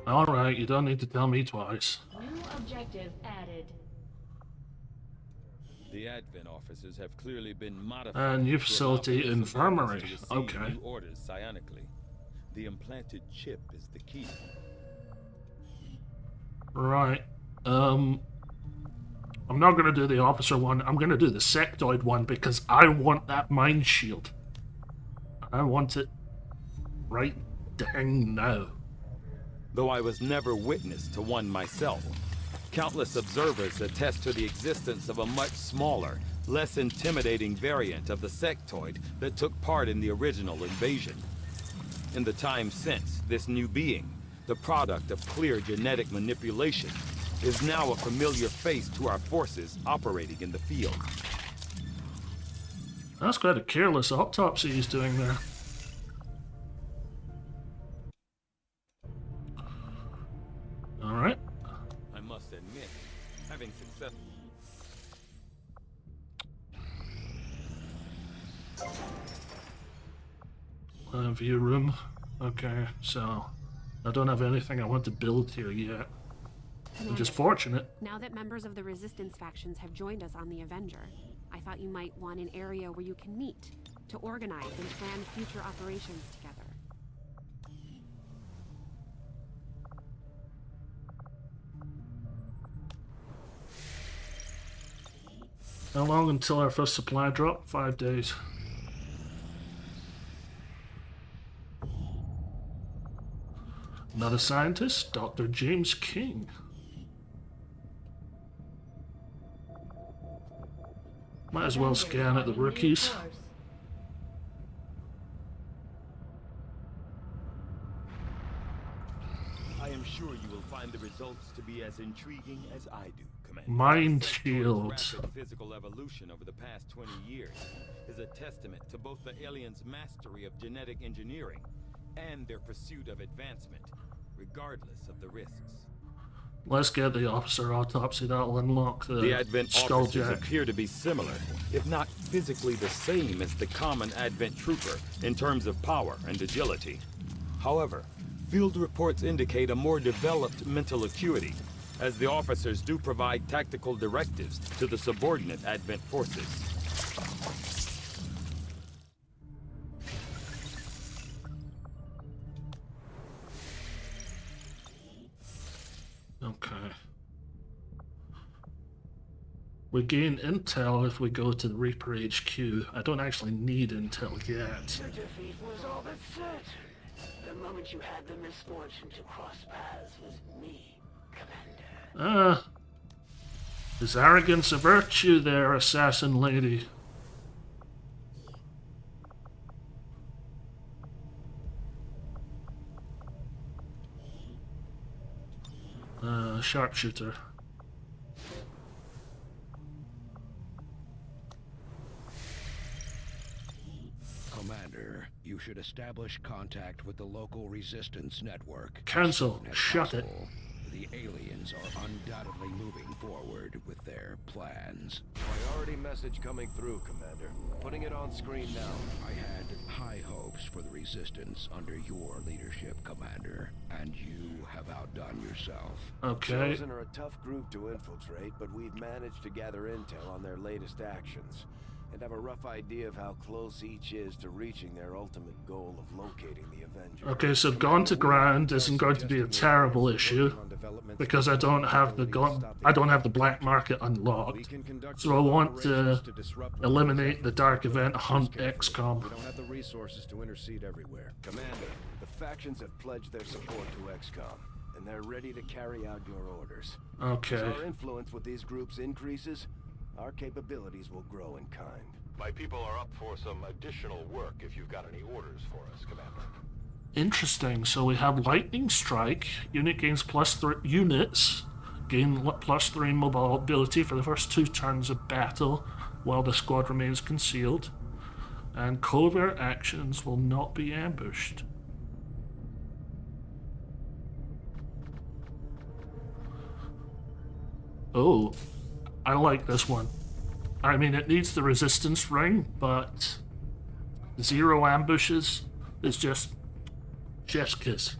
Alright, you don't need to tell me twice. New objective added. The Advent officers have clearly been modified. A new facility, infirmary. Okay. New orders psionically. The implanted chip is the key. Right. I'm not gonna do the officer one. I'm gonna do the sectoid one because I want that mind shield. I want it right dang now. Though I was never witness to one myself, countless observers attest to the existence of a much smaller, less intimidating variant of the sectoid that took part in the original invasion. In the time since, this new being, the product of clear genetic manipulation, is now a familiar face to our forces operating in the field. That's quite a careless autopsy he's doing there. Alright. I must admit, having success... View room. Okay, so I don't have anything I want to build here yet. I'm just fortunate. Now that members of the Resistance factions have joined us on the Avenger, I thought you might want an area where you can meet, to organize and plan future operations together. How long until our first supply drop? 5 days. Another scientist, Dr. James King. Might as well scan at the rookies. I am sure you will find the results to be as intriguing as I do, Commander. Mind shields. Rapid physical evolution over the past 20 years is a testament to both the aliens' mastery of genetic engineering and their pursuit of advancement, regardless of the risks. Let's get the officer autopsy. That'll unlock the Advent skull officers jack. appear to be similar, if not physically the same as the common Advent trooper in terms of power and agility. However, field reports indicate a more developed mental acuity, as the officers do provide tactical directives to the subordinate Advent forces. Okay. We gain intel if we go to the Reaper HQ. I don't actually need intel yet. Your defeat was all but certain. The moment you had the misfortune to cross paths with me, Commander. Is arrogance a virtue there, assassin lady? Sharpshooter. should establish contact with the local resistance network. Cancel. As soon as Shut it. possible. The aliens are undoubtedly moving forward with their plans. Priority message coming through, Commander. Putting it on screen now. I had high hopes for the resistance under your leadership, Commander, and you have outdone yourself. Okay. Chosen are a tough group to infiltrate, but we've managed to gather intel on their latest actions and have a rough idea of how close each is to reaching their ultimate goal of locating the Avengers. Okay, so Gone to Ground isn't going to be a terrible issue because I don't have the black market unlocked. So I want to eliminate the Dark Event Hunt XCOM. We don't have the resources to intercede everywhere. Commander, the factions have pledged their support to XCOM, and they're ready to carry out your orders. Okay. As our influence with these groups increases, our capabilities will grow in kind. My people are up for some additional work if you've got any orders for us, Commander. Interesting. So we have Lightning Strike. Unit gains +3 units. Gain +3 mobility for the first 2 turns of battle while the squad remains concealed. And covert actions will not be ambushed. Oh, I like this one. I mean, it needs the resistance ring, but 0 ambushes is just chef's kiss.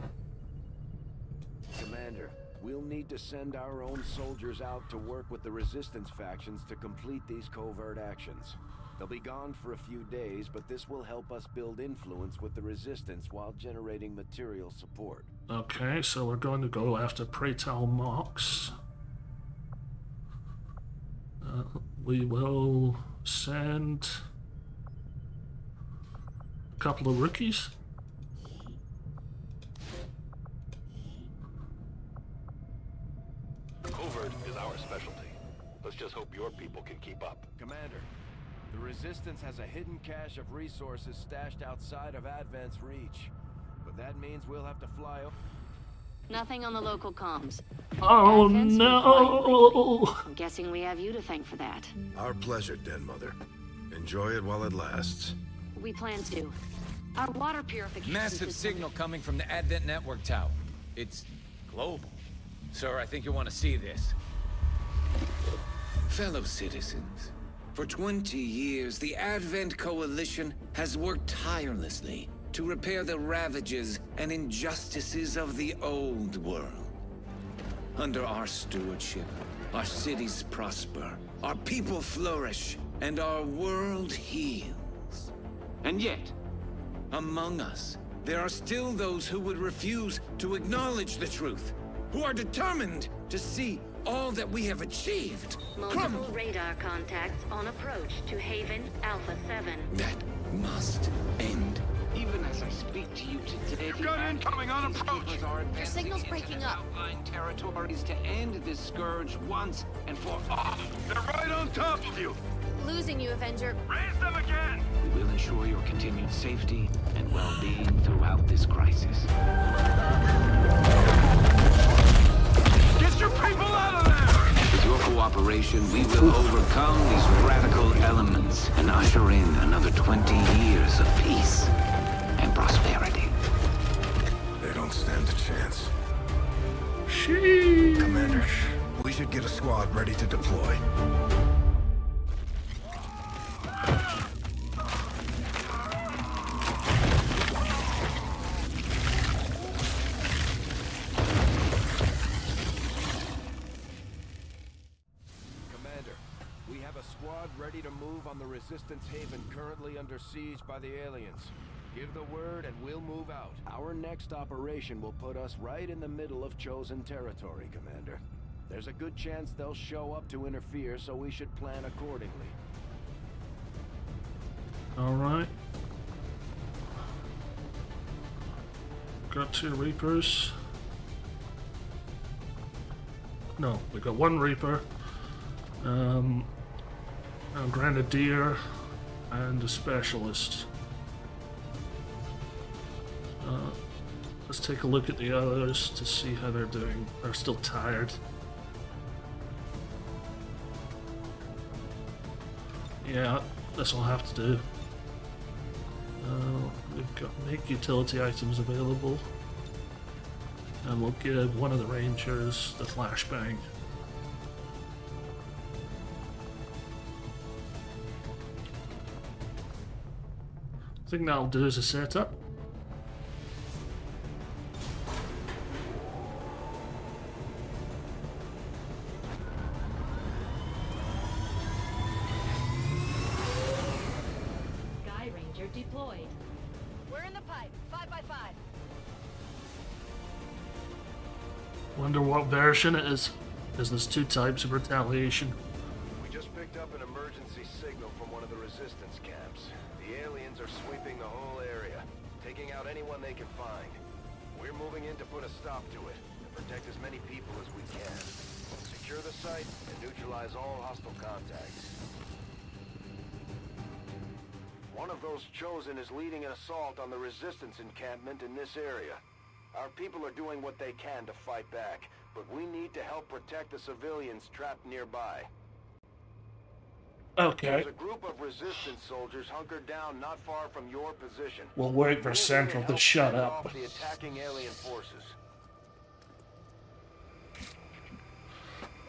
Commander, we'll need to send our own soldiers out to work with the resistance factions to complete these covert actions. They'll be gone for a few days, but this will help us build influence with the resistance while generating material support. Okay, so we're going to go after Praetal Mox. We will send a couple of rookies. Covert is our specialty. Let's just hope your people can keep up. Commander, the Resistance has a hidden cache of resources stashed outside of Advent's reach. But that means we'll have to fly over. Nothing on the local comms. Oh Advent's no! I'm guessing we have you to thank for that. Our pleasure, Den Mother. Enjoy it while it lasts. We plan to. Our water purification Massive system- signal coming from the Advent Network Tower. It's global. Sir, I think you want to see this. Fellow citizens, for 20 years, the Advent Coalition has worked tirelessly to repair the ravages and injustices of the old world. Under our stewardship, our cities prosper, our people flourish, and our world heals. And yet, among us, there are still those who would refuse to acknowledge the truth, who are determined to see all that we have achieved Multiple radar contacts on approach to Haven Alpha 7. That must end. Even as I speak to you today, You've got incoming on approach! Your signal's breaking up. Outlying territories to end this scourge once and for all. They're right on top of you! Losing you, Avenger. Raise them again! We will ensure your continued safety and well-being throughout this crisis. Get your people out of there! With your cooperation, we will overcome these radical elements and usher in another 20 years of peace and prosperity. They don't stand a chance. Sheesh. Commander, we should get a squad ready to deploy. Ready to move on the Resistance Haven currently under siege by the aliens. Give the word and we'll move out. Our next operation will put us right in the middle of chosen territory, Commander. There's a good chance they'll show up to interfere, so we should plan accordingly. Alright. Got 2 Reapers. No, we got 1 Reaper. A Grenadier and a Specialist. Let's take a look at the others to see how they're doing. They're still tired. Yeah, this will have to do. We've got make utility items available. And we'll give one of the rangers the flashbang. I think that'll do as a setup. Sky Ranger deployed. We're in the pipe. 5x5. Wonder what version it is, because there's two types of retaliation. We just picked up an emergency signal from one of the resistance camps. The aliens are sweeping the whole area, taking out anyone they can find. We're moving in to put a stop to it, and protect as many people as we can. Secure the site and neutralize all hostile contacts. One of those chosen is leading an assault on the resistance encampment in this area. Our people are doing what they can to fight back, but we need to help protect the civilians trapped nearby. Okay. There's a group of resistance soldiers hunkered down not far from your position. We'll wait for Central to shut up. The attacking alien forces.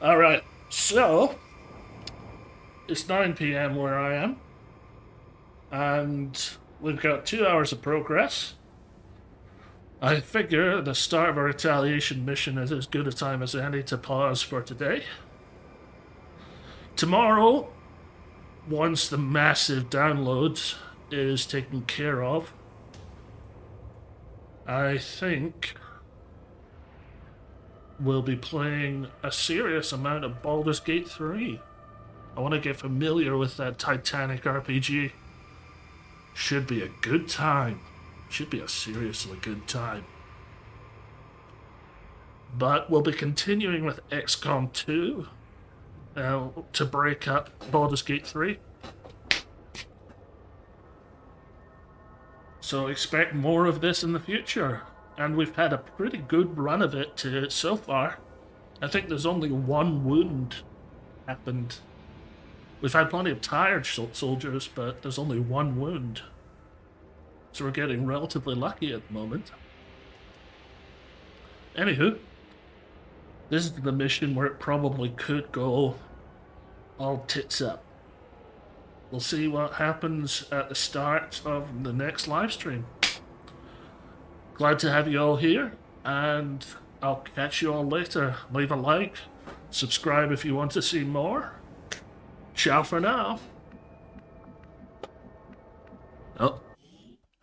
Alright, so it's 9 PM where I am, and we've got 2 hours of progress. I figure the start of a retaliation mission is as good a time as any to pause for today. Tomorrow, once the massive download is taken care of, I think we'll be playing a serious amount of Baldur's Gate 3. I want to get familiar with that Titanic RPG. Should be a good time. Should be a seriously good time. But we'll be continuing with XCOM 2 to break up Baldur's Gate 3. So expect more of this in the future. And we've had a pretty good run of it so far. I think there's only one wound happened. We've had plenty of tired soldiers, but there's only one wound. So we're getting relatively lucky at the moment. Anywho, this is the mission where it probably could go all tits up. We'll see what happens at the start of the next live stream. Glad to have you all here, and I'll catch you all later. Leave a like, subscribe if you want to see more. Ciao for now. Oh,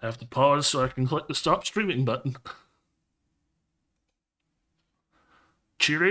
I have to pause so I can click the stop streaming button. Cheerio.